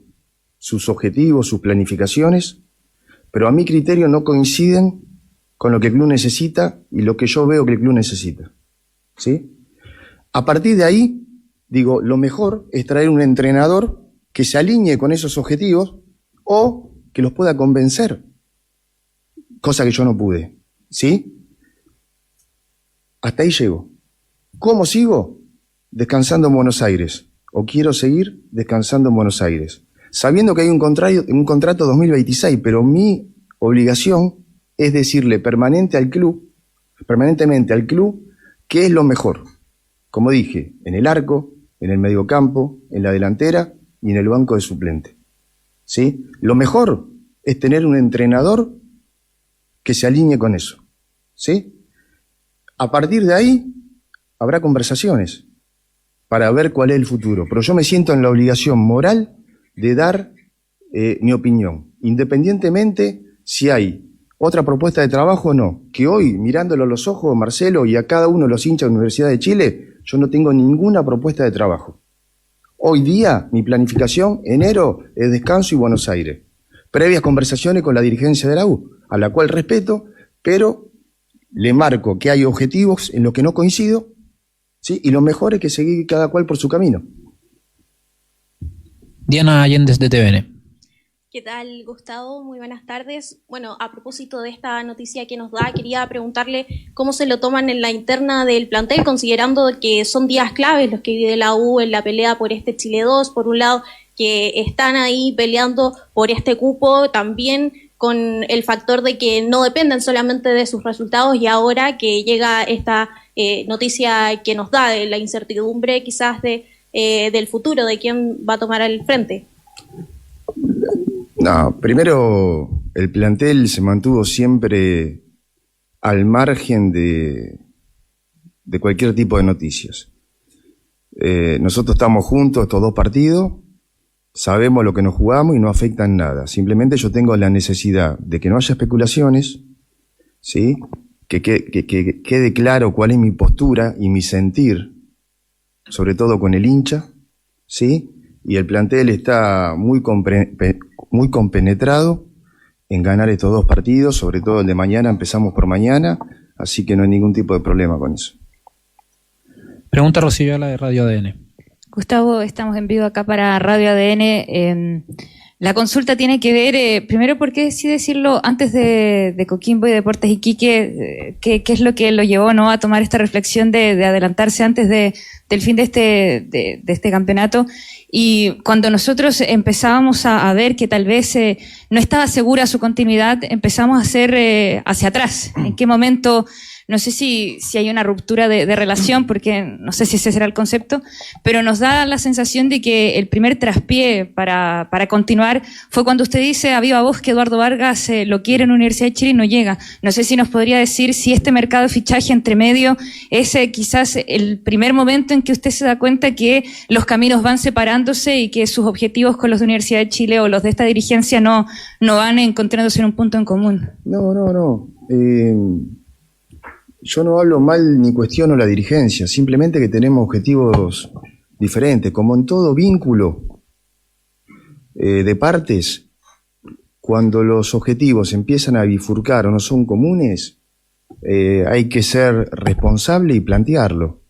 sus objetivos, sus planificaciones, pero a mi criterio no coinciden con lo que el club necesita y lo que yo veo que el club necesita, ¿sí? A partir de ahí, digo, lo mejor es traer un entrenador que se alinee con esos objetivos o que los pueda convencer, cosa que yo no pude, ¿sí? Hasta ahí llego. ¿Cómo sigo? Descansando en Buenos Aires, o quiero seguir descansando en Buenos Aires, sabiendo que hay un contrato 2026, pero mi obligación es decirle permanentemente al club qué es lo mejor. Como dije, en el arco, en el mediocampo, en la delantera y en el banco de suplente, ¿sí? Lo mejor es tener un entrenador que se alinee con eso, ¿sí? A partir de ahí habrá conversaciones para ver cuál es el futuro, pero yo me siento en la obligación moral de dar mi opinión, independientemente si hay otra propuesta de trabajo o no, que hoy, mirándolo a los ojos, Marcelo, y a cada uno de los hinchas de la Universidad de Chile, yo no tengo ninguna propuesta de trabajo. Hoy día, mi planificación, enero, es descanso y Buenos Aires. Previas conversaciones con la dirigencia de la U, a la cual respeto, pero le marco que hay objetivos en los que no coincido, ¿sí? Y lo mejor es que seguir cada cual por su camino. Diana Allende de TVN. ¿Qué tal, Gustavo? Muy buenas tardes. Bueno, a propósito de esta noticia que nos da, quería preguntarle cómo se lo toman en la interna del plantel, considerando que son días claves los que vive la U en la pelea por este Chile 2, por un lado, que están ahí peleando por este cupo, también con el factor de que no dependen solamente de sus resultados, y ahora que llega esta noticia que nos da de la incertidumbre quizás del futuro, de quién va a tomar el frente. No, primero, el plantel se mantuvo siempre al margen de cualquier tipo de noticias. Nosotros estamos juntos estos dos partidos, sabemos lo que nos jugamos y no afectan nada. Simplemente yo tengo la necesidad de que no haya especulaciones, ¿sí? Que quede claro cuál es mi postura y mi sentir, sobre todo con el hincha, ¿sí? Y el plantel está muy compenetrado en ganar estos dos partidos, sobre todo el de mañana, empezamos por mañana, así que no hay ningún tipo de problema con eso. Pregunta Rocío Ayala de Radio ADN. Gustavo, estamos en vivo acá para Radio ADN. La consulta tiene que ver, primero, ¿por qué sí decirlo antes de Coquimbo y Deportes Iquique? ¿Qué es lo que lo llevó, ¿no?, a tomar esta reflexión de adelantarse antes del fin de este campeonato? Y cuando nosotros empezábamos a ver que tal vez no estaba segura su continuidad, empezamos a hacer hacia atrás. ¿En qué momento? No sé si hay una ruptura de relación, porque no sé si ese será el concepto, pero nos da la sensación de que el primer traspié para continuar fue cuando usted dice a viva voz que Eduardo Vargas lo quiere en la Universidad de Chile y no llega. No sé si nos podría decir si este mercado de fichaje entre medio es quizás el primer momento en que usted se da cuenta que los caminos van separándose y que sus objetivos con los de la Universidad de Chile o los de esta dirigencia no van encontrándose en un punto en común. No. Yo no hablo mal ni cuestiono la dirigencia, simplemente que tenemos objetivos diferentes. Como en todo vínculo de partes, cuando los objetivos empiezan a bifurcar o no son comunes, hay que ser responsable y plantearlo.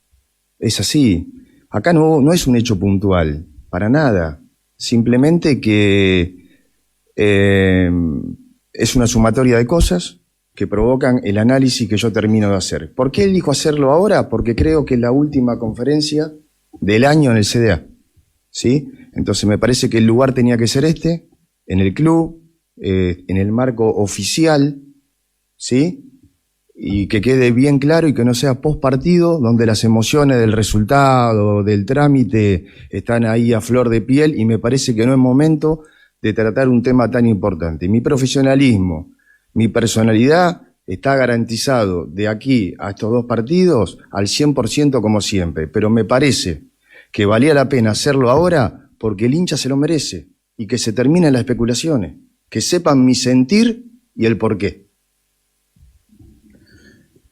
Es así. Acá no es un hecho puntual, para nada. Simplemente que es una sumatoria de cosas que provocan el análisis que yo termino de hacer. ¿Por qué elijo hacerlo ahora? Porque creo que es la última conferencia del año en el CDA, ¿sí? Entonces me parece que el lugar tenía que ser en el club, en el marco oficial, ¿sí? y que quede bien claro y que no sea post partido, donde las emociones del resultado, del trámite, están ahí a flor de piel, y me parece que no es momento de tratar un tema tan importante. Mi profesionalismo, mi personalidad está garantizado de aquí a estos 2 partidos al 100% como siempre, pero me parece que valía la pena hacerlo ahora porque el hincha se lo merece y que se terminen las especulaciones, que sepan mi sentir y el porqué.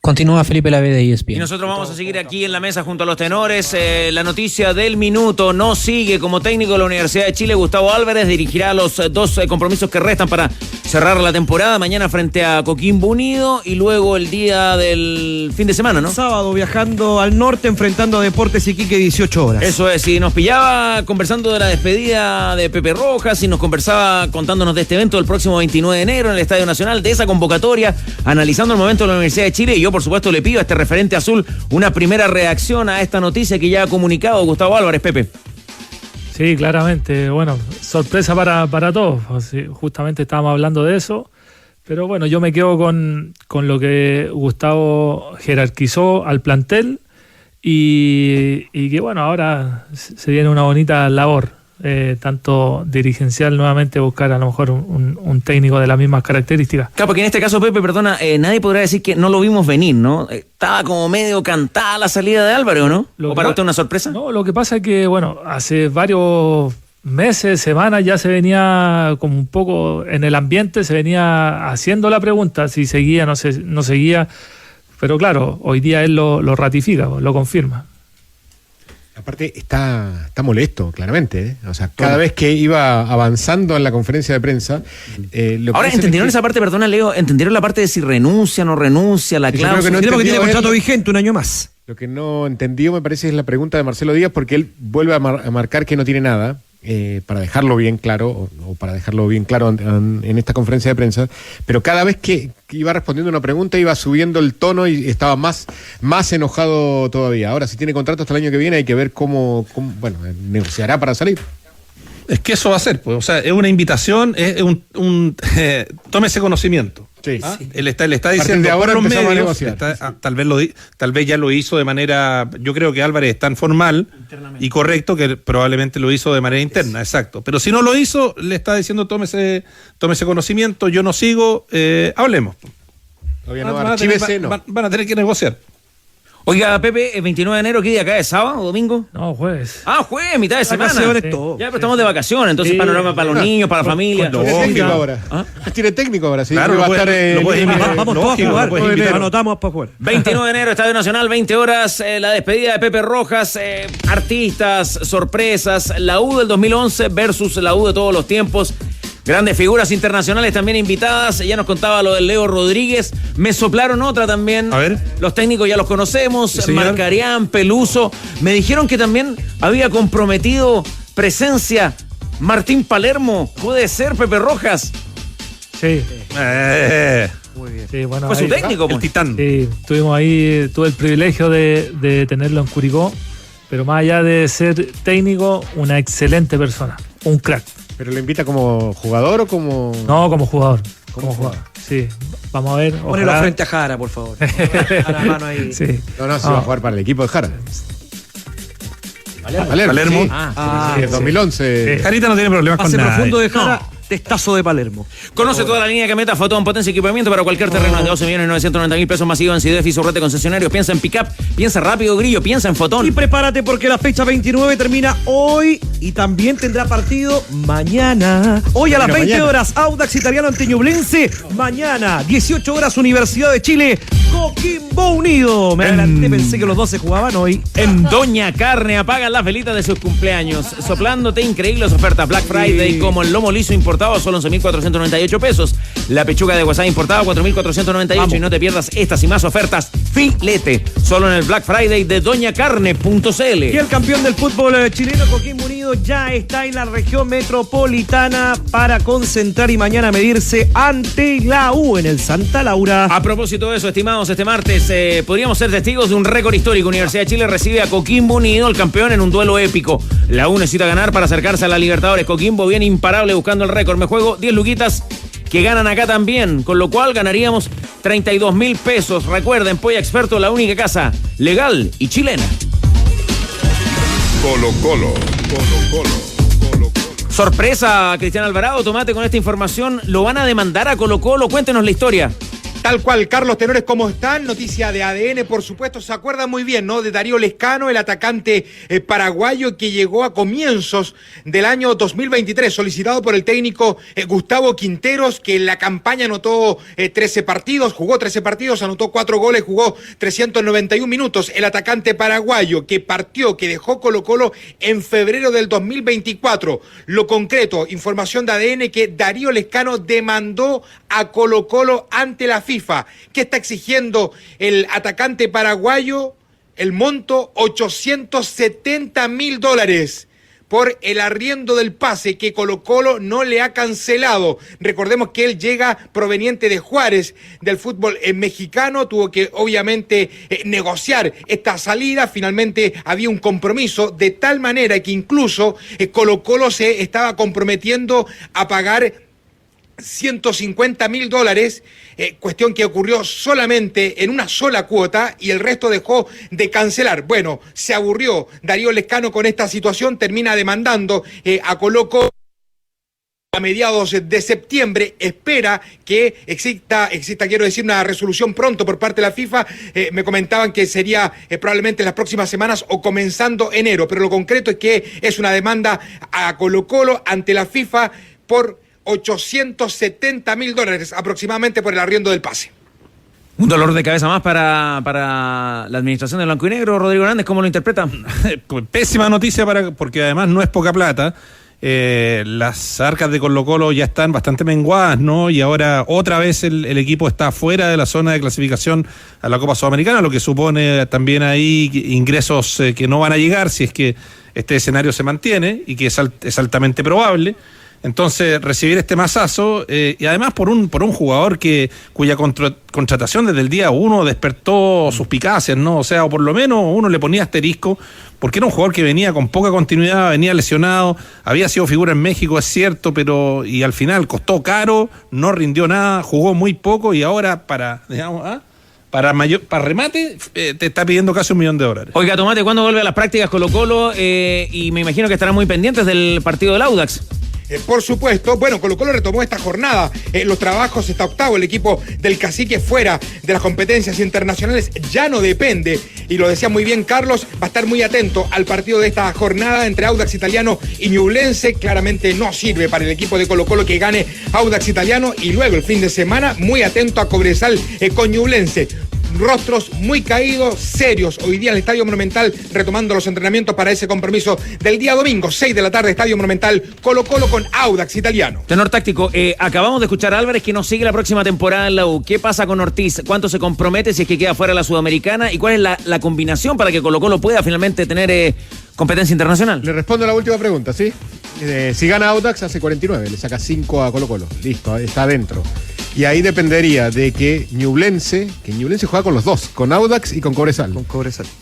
Continúa Felipe Lavede de ESPN. Y nosotros vamos a seguir aquí en la mesa junto a los tenores. La noticia del minuto: no sigue como técnico de la Universidad de Chile Gustavo Álvarez. Dirigirá los 2 compromisos que restan para cerrar la temporada. Mañana frente a Coquimbo Unido y luego el día del fin de semana, ¿no? Sábado viajando al norte, enfrentando a Deportes Iquique 18 horas. Eso es, y nos pillaba conversando de la despedida de Pepe Rojas y nos conversaba contándonos de este evento del próximo 29 de enero en el Estadio Nacional, de esa convocatoria, analizando el momento de la Universidad de Chile. Y yo, por supuesto, le pido a este referente azul una primera reacción a esta noticia que ya ha comunicado Gustavo Álvarez. Pepe. Sí, claramente. Bueno, sorpresa para todos. Justamente estábamos hablando de eso. Pero bueno, yo me quedo con lo que Gustavo jerarquizó al plantel y que bueno, ahora se viene una bonita labor. Tanto dirigencial, nuevamente buscar a lo mejor un técnico de las mismas características. Claro, porque en este caso, Pepe, perdona, nadie podrá decir que no lo vimos venir, ¿no? Estaba como medio cantada la salida de Álvaro, ¿no? ¿O para usted una sorpresa? No, lo que pasa es que, bueno, hace varios meses, semanas, ya se venía como un poco en el ambiente, se venía haciendo la pregunta si seguía, no seguía, pero claro, hoy día él lo ratifica, lo confirma. Aparte está molesto, claramente, ¿eh? O sea, cada vez que iba avanzando en la conferencia de prensa... Ahora, ¿entendieron esa parte, perdona, Leo? ¿Entendieron la parte de si renuncia o no renuncia, la cláusula? Creo que tiene contrato vigente un año más. Lo que no entendió, me parece, es la pregunta de Marcelo Díaz, porque él vuelve a marcar que no tiene nada, para dejarlo bien claro, o para dejarlo bien claro en esta conferencia de prensa, pero cada vez que iba respondiendo una pregunta iba subiendo el tono y estaba más enojado todavía. Ahora, si tiene contrato hasta el año que viene, hay que ver cómo negociará para salir. Es que eso va a ser, pues, o sea, es una invitación, es tómese conocimiento. Sí. ¿Ah? Sí. Él está diciendo de ahora por los medios, a negociar. Tal vez ya lo hizo de manera, yo creo que Álvarez es tan formal y correcto que probablemente lo hizo de manera interna, exacto. Pero si no lo hizo, le está diciendo tómese conocimiento, yo no sigo, hablemos. Van a tener que negociar. Oiga, Pepe, el 29 de enero, ¿qué día cae? ¿Sábado o domingo? No, jueves. Ah, jueves, mitad de semana. Sí. Ya, pero estamos de vacaciones, entonces panorama para los niños, para la familia. Tiene técnico ahora. ¿Ah? Tiene técnico ahora, sí. Claro, va a estar vamos todos a jugar, anotamos para jugar. 29 de enero, Estadio Nacional, 20 horas, la despedida de Pepe Rojas, artistas, sorpresas, la U del 2011 versus la U de todos los tiempos. Grandes figuras internacionales también invitadas. Ya nos contaba lo del Leo Rodríguez. Me soplaron otra también. A ver. Los técnicos ya los conocemos. Sí, Marcarián, Peluso. Me dijeron que también había comprometido presencia Martín Palermo. ¿Puede ser Pepe Rojas? Sí. Muy bien. Sí, bueno, fue su técnico, el titán. Sí, estuvimos ahí. Tuve el privilegio de tenerlo en Curicó. Pero más allá de ser técnico, una excelente persona. Un crack. ¿Pero lo invita como jugador o como...? No, como jugador. Como jugador. Sí, vamos a ver. Ponelo frente a Jara, por favor. La mano ahí. Sí. No, se va a jugar para el equipo de Jara. Palermo. Sí. 2011. Sí. Jarita no tiene problemas con nada. Profundo de Jara. Testazo de Palermo. Conoce toda la línea de camionetas Fotón, potencia y equipamiento para cualquier terreno de 12.990.000 pesos masivo en Sidef y su red de concesionarios. Piensa en Pickup, piensa rápido, Grillo, piensa en Fotón. Y prepárate porque la fecha 29 termina hoy y también tendrá partido mañana. Hoy a las 20 horas, Audax Italiano ante Ñublense. Mañana, 18 horas, Universidad de Chile, Coquimbo Unido. Me adelanté, pensé que los dos se jugaban hoy. En Doña Carne, apagan las velitas de sus cumpleaños, soplándote increíbles ofertas Black Friday, como el lomo liso importado solo 11.498 pesos. La pechuga de WhatsApp importada 4.498. Y no te pierdas estas y más ofertas. Filete, solo en el Black Friday de doñacarne.cl. Y el campeón del fútbol chileno, Coquimbo Unido, ya está en la región metropolitana para concentrar y mañana medirse ante la U en el Santa Laura. A propósito de eso, estimados, este martes podríamos ser testigos de un récord histórico. Universidad de Chile recibe a Coquimbo Unido, el campeón, en un duelo épico. La U necesita ganar para acercarse a la Libertadores. Coquimbo viene imparable buscando el récord. Me juego 10 luquitas que ganan acá también, con lo cual ganaríamos 32.000 pesos. Recuerden, Polla Experto, la única casa legal y chilena. Colo Colo. Sorpresa, Cristian Alvarado, Tomate, con esta información. ¿Lo van a demandar a Colo Colo? Cuéntenos la historia. Tal cual, Carlos Tenores, ¿cómo están? Noticia de ADN, por supuesto, se acuerdan muy bien, ¿no? De Darío Lescano, el atacante paraguayo que llegó a comienzos del año 2023, solicitado por el técnico Gustavo Quinteros, que en la campaña anotó 13 partidos, jugó 13 partidos, anotó 4 goles, jugó 391 minutos. El atacante paraguayo que partió, que dejó Colo Colo en febrero del 2024. Lo concreto, información de ADN, que Darío Lescano demandó a Colo Colo ante la FIFA. ¿Qué está exigiendo el atacante paraguayo? El monto $870.000 por el arriendo del pase que Colo Colo no le ha cancelado. Recordemos que él llega proveniente de Juárez, del fútbol mexicano, tuvo que obviamente negociar esta salida, finalmente había un compromiso, de tal manera que incluso Colo Colo se estaba comprometiendo a pagar $150.000, cuestión que ocurrió solamente en una sola cuota y el resto dejó de cancelar. Bueno, se aburrió Darío Lescano con esta situación, termina demandando a Colo Colo a mediados de septiembre, espera que exista, quiero decir, una resolución pronto por parte de la FIFA. Me comentaban que sería probablemente en las próximas semanas o comenzando enero, pero lo concreto es que es una demanda a Colo Colo ante la FIFA por $870.000 aproximadamente por el arriendo del pase. Un dolor de cabeza más para la administración de Blanco y Negro. Rodrigo Hernández, ¿cómo lo interpreta? Pésima noticia porque además no es poca plata. Las arcas de Colo Colo ya están bastante menguadas, ¿no? Y ahora otra vez el equipo está fuera de la zona de clasificación a la Copa Sudamericana, lo que supone también ahí ingresos que no van a llegar si es que este escenario se mantiene, y que es altamente probable. Entonces, recibir este mazazo, y además por un jugador cuya contratación desde el día 1 despertó suspicacias, ¿no? O sea, o por lo menos uno le ponía asterisco, porque era un jugador que venía con poca continuidad, venía lesionado, había sido figura en México, es cierto, pero y al final costó caro, no rindió nada, jugó muy poco, y ahora para remate te está pidiendo casi $1 millón. Oiga, Tomate, ¿cuándo vuelve a las prácticas Colo Colo? Y me imagino que estarán muy pendientes del partido del Audax. Por supuesto, bueno, Colo Colo retomó esta jornada, los trabajos, está octavo, el equipo del Cacique fuera de las competencias internacionales, ya no depende, y lo decía muy bien Carlos, va a estar muy atento al partido de esta jornada entre Audax Italiano y Ñublense. Claramente no sirve para el equipo de Colo Colo que gane Audax Italiano, y luego el fin de semana muy atento a Cobresal con Ñublense. Rostros muy caídos, serios, hoy día en el Estadio Monumental, retomando los entrenamientos para ese compromiso del día domingo, 6 de la tarde, Estadio Monumental, Colo Colo con Audax Italiano. Tenor táctico, acabamos de escuchar a Álvarez que no sigue la próxima temporada en la U. ¿Qué pasa con Ortiz? ¿Cuánto se compromete si es que queda fuera la Sudamericana? ¿Y cuál es la combinación para que Colo Colo pueda finalmente tener competencia internacional? Le respondo a la última pregunta, ¿sí? Si gana Audax hace 49, le saca 5 a Colo Colo, listo, está adentro. Y ahí dependería de que Ñublense juega con los dos, con Audax y con Cobresal.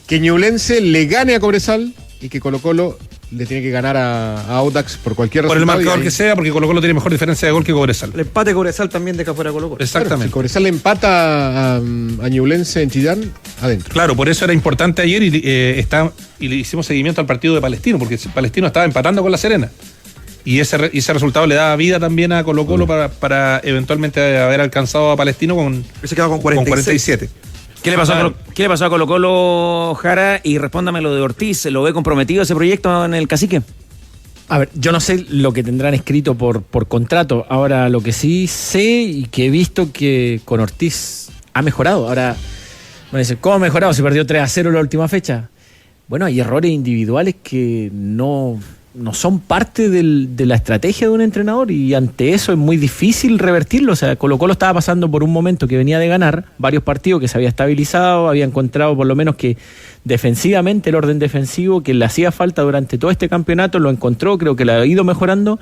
Que Ñublense le gane a Cobresal y que Colo Colo le tiene que ganar a Audax por cualquier resultado. Por el marcador que sea, porque Colo Colo tiene mejor diferencia de gol que Cobresal. El empate Cobresal también deja fuera a Colo Colo. Exactamente. Claro, si Cobresal le empata a Ñublense en Chillán, adentro. Claro, por eso era importante ayer y le hicimos seguimiento al partido de Palestino, porque Palestino estaba empatando con La Serena. Y ese resultado le daba vida también a Colo Colo para eventualmente haber alcanzado a Palestino se quedó con 47. ¿Qué le pasó a Colo Colo, Jara? Y respóndame lo de Ortiz. ¿Lo ve comprometido ese proyecto en el Cacique? A ver, yo no sé lo que tendrán escrito por contrato. Ahora, lo que sí sé y que he visto que con Ortiz ha mejorado. Ahora, van a decir, ¿cómo ha mejorado? Se perdió 3-0 en la última fecha. Bueno, hay errores individuales que no son parte de la estrategia de un entrenador, y ante eso es muy difícil revertirlo. O sea, Colo Colo estaba pasando por un momento que venía de ganar varios partidos, que se había estabilizado, había encontrado por lo menos que defensivamente el orden defensivo que le hacía falta durante todo este campeonato lo encontró, creo que lo ha ido mejorando,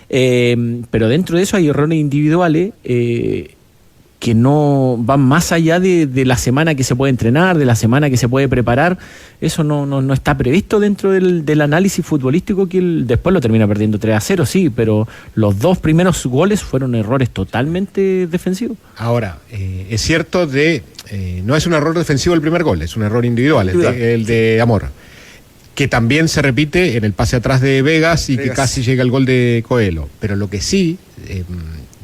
pero dentro de eso hay errores individuales que no van más allá de la semana que se puede entrenar, de la semana que se puede preparar. Eso no está previsto dentro del análisis futbolístico, que después lo termina perdiendo 3-0, sí, pero los 2 primeros goles fueron errores totalmente defensivos. Ahora, es cierto no es un error defensivo el primer gol, es un error individual. El de Amor, que también se repite en el pase atrás de Vegas y que casi llega el gol de Coelho. Pero lo que sí,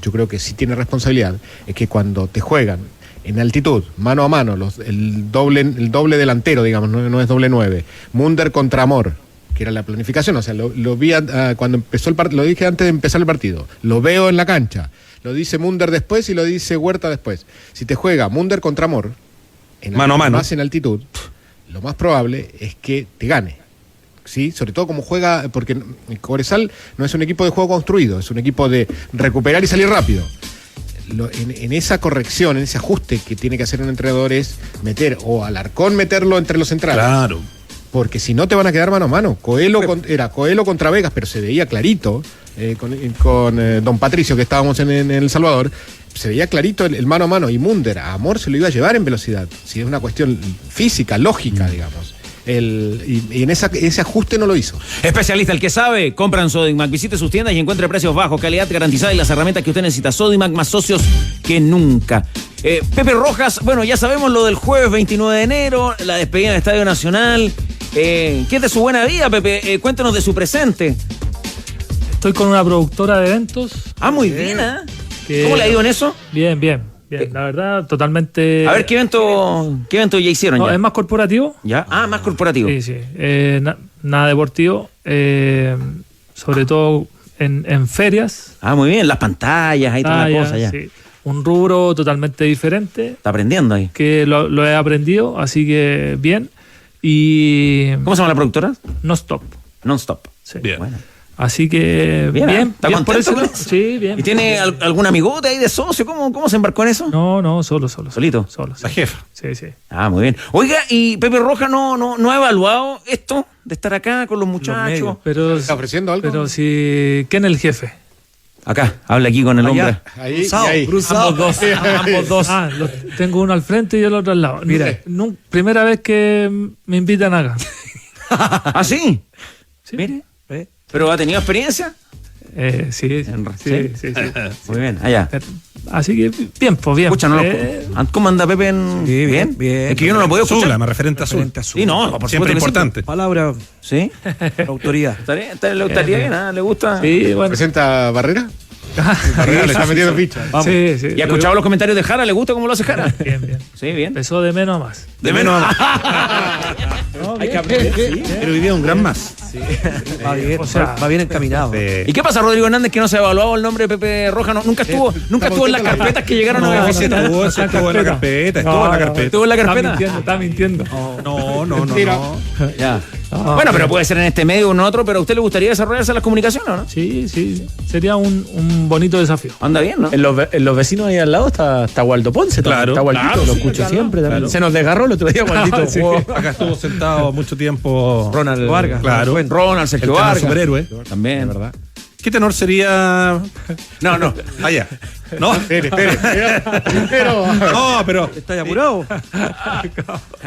yo creo que sí tiene responsabilidad, es que cuando te juegan en altitud, mano a mano, el doble delantero, digamos, no es doble 9, Munder contra Amor, que era la planificación, o sea, lo vi cuando empezó el partido, lo dije antes de empezar el partido, lo veo en la cancha, lo dice Munder después y lo dice Huerta después. Si te juega Munder contra Amor, mano a mano, más en altitud, lo más probable es que te gane. Sí, sobre todo como juega, porque Cobresal no es un equipo de juego construido, es un equipo de recuperar y salir rápido. En esa corrección, en ese ajuste que tiene que hacer un entrenador es meter, o Alarcón meterlo entre los centrales. Claro. Porque si no te van a quedar mano a mano. Era Coelho contra Vegas, pero se veía clarito, con Don Patricio, que estábamos en El Salvador, se veía clarito el mano a mano, y Munder a Amor se lo iba a llevar en velocidad. Si es una cuestión física, lógica, digamos. Y en ese ajuste no lo hizo. Especialista, el que sabe, compra en Sodimac. Visite sus tiendas y encuentre precios bajos, calidad garantizada y las herramientas que usted necesita. Sodimac, más socios que nunca. Pepe Rojas, bueno, ya sabemos lo del jueves 29 de enero, la despedida del Estadio Nacional. ¿Qué es de su buena vida, Pepe? Cuéntanos de su presente. Estoy con una productora de eventos. Ah, muy bien, ¿eh? ¿Cómo le ha ido en eso? Bien. La verdad, totalmente. A ver, ¿qué evento ya hicieron? No, ya? ¿Es más corporativo? ¿Ya? Ah, más corporativo. Sí. Nada deportivo. Sobre todo en ferias. Ah, muy bien, las pantallas, ahí toda la cosa ya. Sí. Un rubro totalmente diferente. Está aprendiendo ahí. Que lo he aprendido, así que bien. Y ¿cómo se llama la productora? Non-Stop. Non-Stop. Sí. Bien. Bueno. Así que bien. ¿Está bien contento por eso? Sí, bien. ¿Y tiene algún amigote ahí de socio? ¿Cómo se embarcó en eso? No, solo. ¿Solito? Solo. La jefa. Sí. Ah, muy bien. Oiga, ¿y Pepe Rojas no ha evaluado esto de estar acá con los muchachos? Pero, ¿está ofreciendo algo? Pero si... ¿Quién es el jefe? Acá, habla aquí con el hombre. Ahí. Ambos dos. Tengo uno al frente y el otro al lado. Mira, primera vez que me invitan acá. ¿Ah, sí? Sí. Mire. ¿Pero ha tenido experiencia? Sí. Muy bien, allá. Así que bien. Escucha, ¿cómo anda Pepe? Bien. Es que yo no lo puedo escuchar. Zula, me referente a Zul. Sí, no, por siempre supuesto importante. Palabra, ¿sí? autoridad. ¿Le gustaría bien? ¿Le gusta? Sí, bueno. ¿Presenta Barrera? Barrera le está metiendo ficha. Sí. ¿Y ha escuchado los comentarios de Jara? ¿Le gusta cómo lo hace Jara? Bien. Sí, bien. Empezó de menos a más. De menos a más. Hay que aprender, sí. Pero hoy día un gran más. Sí. Va bien encaminado. ¿Y qué pasa, Rodrigo Hernández, que no se ha evaluado el nombre de Pepe Rojas? Nunca estuvo en las carpetas que llegaron a la visita. Estuvo en la carpeta. ¿Estuvo en la carpeta? Está mintiendo. No. Ya. Bueno, pero puede ser en este medio o en otro, pero ¿a usted le gustaría desarrollarse en las comunicaciones, no? Sí. Sería un bonito desafío. Anda bien, ¿no? En los vecinos ahí al lado está Waldo Ponce. Claro. Está Waldito, lo escucho siempre. Claro. Se nos desgarró el otro día, Waldito. Sí. Acá estuvo sentado mucho tiempo Ronald Vargas. Claro. Ronald, Sergio Vargas. Superhéroe. También. ¿Verdad? ¿Qué tenor sería? No. Allá. No. Espere. No, pero. ¿Estás apurado?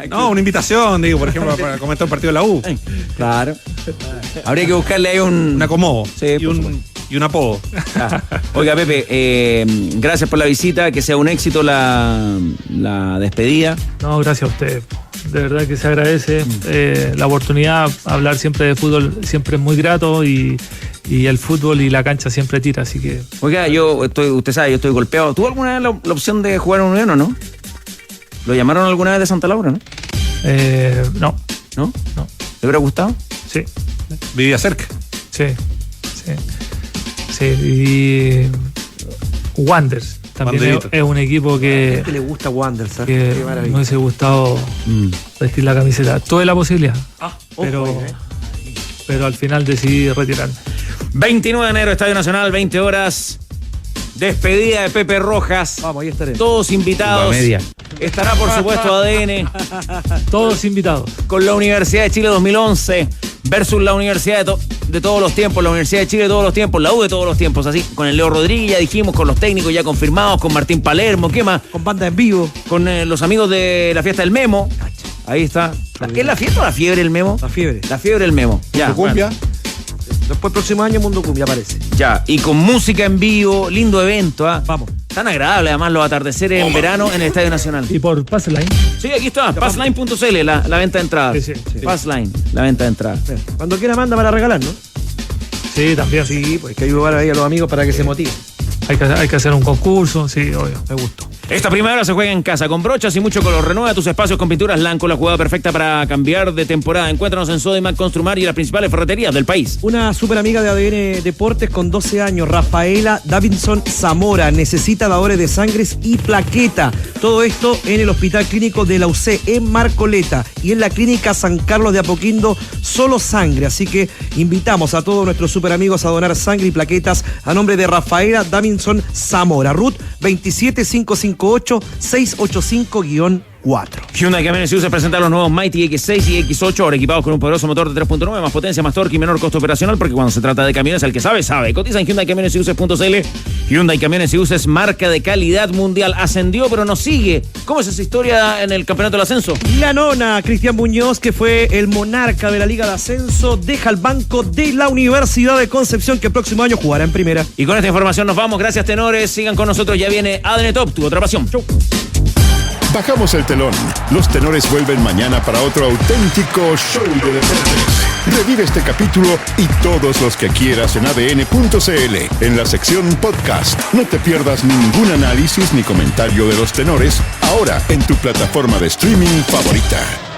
No, una invitación, digo, por ejemplo, para comentar un partido de la U. Claro. Habría que buscarle ahí un acomodo. Sí, y un apodo. Oiga, Pepe, gracias por la visita, que sea un éxito la despedida. No, gracias a usted. De verdad que se agradece la oportunidad. Hablar siempre de fútbol siempre es muy grato y el fútbol y la cancha siempre tira, así que... Oiga, usted sabe, yo estoy golpeado. ¿Tuvo alguna vez la opción de jugar en Unión o no? ¿Lo llamaron alguna vez de Santa Laura, no? No. ¿No? ¿Le hubiera gustado? Sí. ¿Vivía cerca? Sí. Y Wanderers también es un equipo que... A la gente le gusta Wanderers, ¿sabes? Que me hubiese gustado vestir la camiseta. Tuve la posibilidad, pero al final decidí retirarme. 29 de enero, Estadio Nacional, 20 horas. Despedida de Pepe Rojas. Vamos, ahí estaré. Todos invitados. Estará, por supuesto, ADN. Todos invitados. Con la Universidad de Chile 2011 versus la Universidad de todos los tiempos, la Universidad de Chile de todos los tiempos, la U de todos los tiempos, así, con el Leo Rodríguez, ya dijimos, con los técnicos ya confirmados, con Martín Palermo, ¿qué más? Con banda en vivo. Con los amigos de la fiesta del Memo. Ahí está. ¿Es la fiesta o la fiebre el Memo? La fiebre. La fiebre del Memo. Ya. Cumbia. Bueno. Después, próximo año, Mundo Cumbia aparece. Ya, y con música en vivo, lindo evento, ¿ah? Vamos. Tan agradable, además, los atardeceres en verano en el Estadio Nacional. Y por Passline. Sí, aquí está, passline.cl, la venta de entradas. Sí. Passline, la venta de entradas. Cuando quiera manda para regalar, ¿no? Sí, también. Sí, pues hay que ayudar ahí a los amigos para que se motiven. Hay que hacer un concurso, sí, obvio, me gustó. Esta primavera se juega en casa, con brochas y mucho color. Renueva tus espacios con pinturas Lanco, la jugada perfecta para cambiar de temporada. Encuéntranos en Sodimac, Construmar y las principales ferreterías del país. Una súper amiga de ADN Deportes con 12 años, Rafaela Davidson Zamora, necesita dadores de sangres y plaqueta. Todo esto en el Hospital Clínico de la UC en Marcoleta y en la Clínica San Carlos de Apoquindo, solo sangre. Así que invitamos a todos nuestros super amigos a donar sangre y plaquetas a nombre de Rafaela Davidson Zamora. RUT 27558-685-4. Hyundai Camiones y Buses presenta los nuevos Mighty X6 y X8, ahora equipados con un poderoso motor de 3.9, más potencia, más torque y menor costo operacional, porque cuando se trata de camiones, el que sabe, sabe. Cotiza en Hyundai Camiones y Buses.cl. Hyundai Camiones y Buses, marca de calidad mundial. Ascendió, pero no sigue. ¿Cómo es esa historia en el campeonato del ascenso? La nona, Cristian Muñoz, que fue el monarca de la Liga de Ascenso, deja el banco de la Universidad de Concepción, que el próximo año jugará en primera. Y con esta información nos vamos. Gracias, tenores. Sigan con nosotros. Ya viene ADN Top, tu otra pasión. Chau. Bajamos el telón. Los tenores vuelven mañana para otro auténtico show de deportes. Revive este capítulo y todos los que quieras en adn.cl, en la sección podcast. No te pierdas ningún análisis ni comentario de los tenores, ahora en tu plataforma de streaming favorita.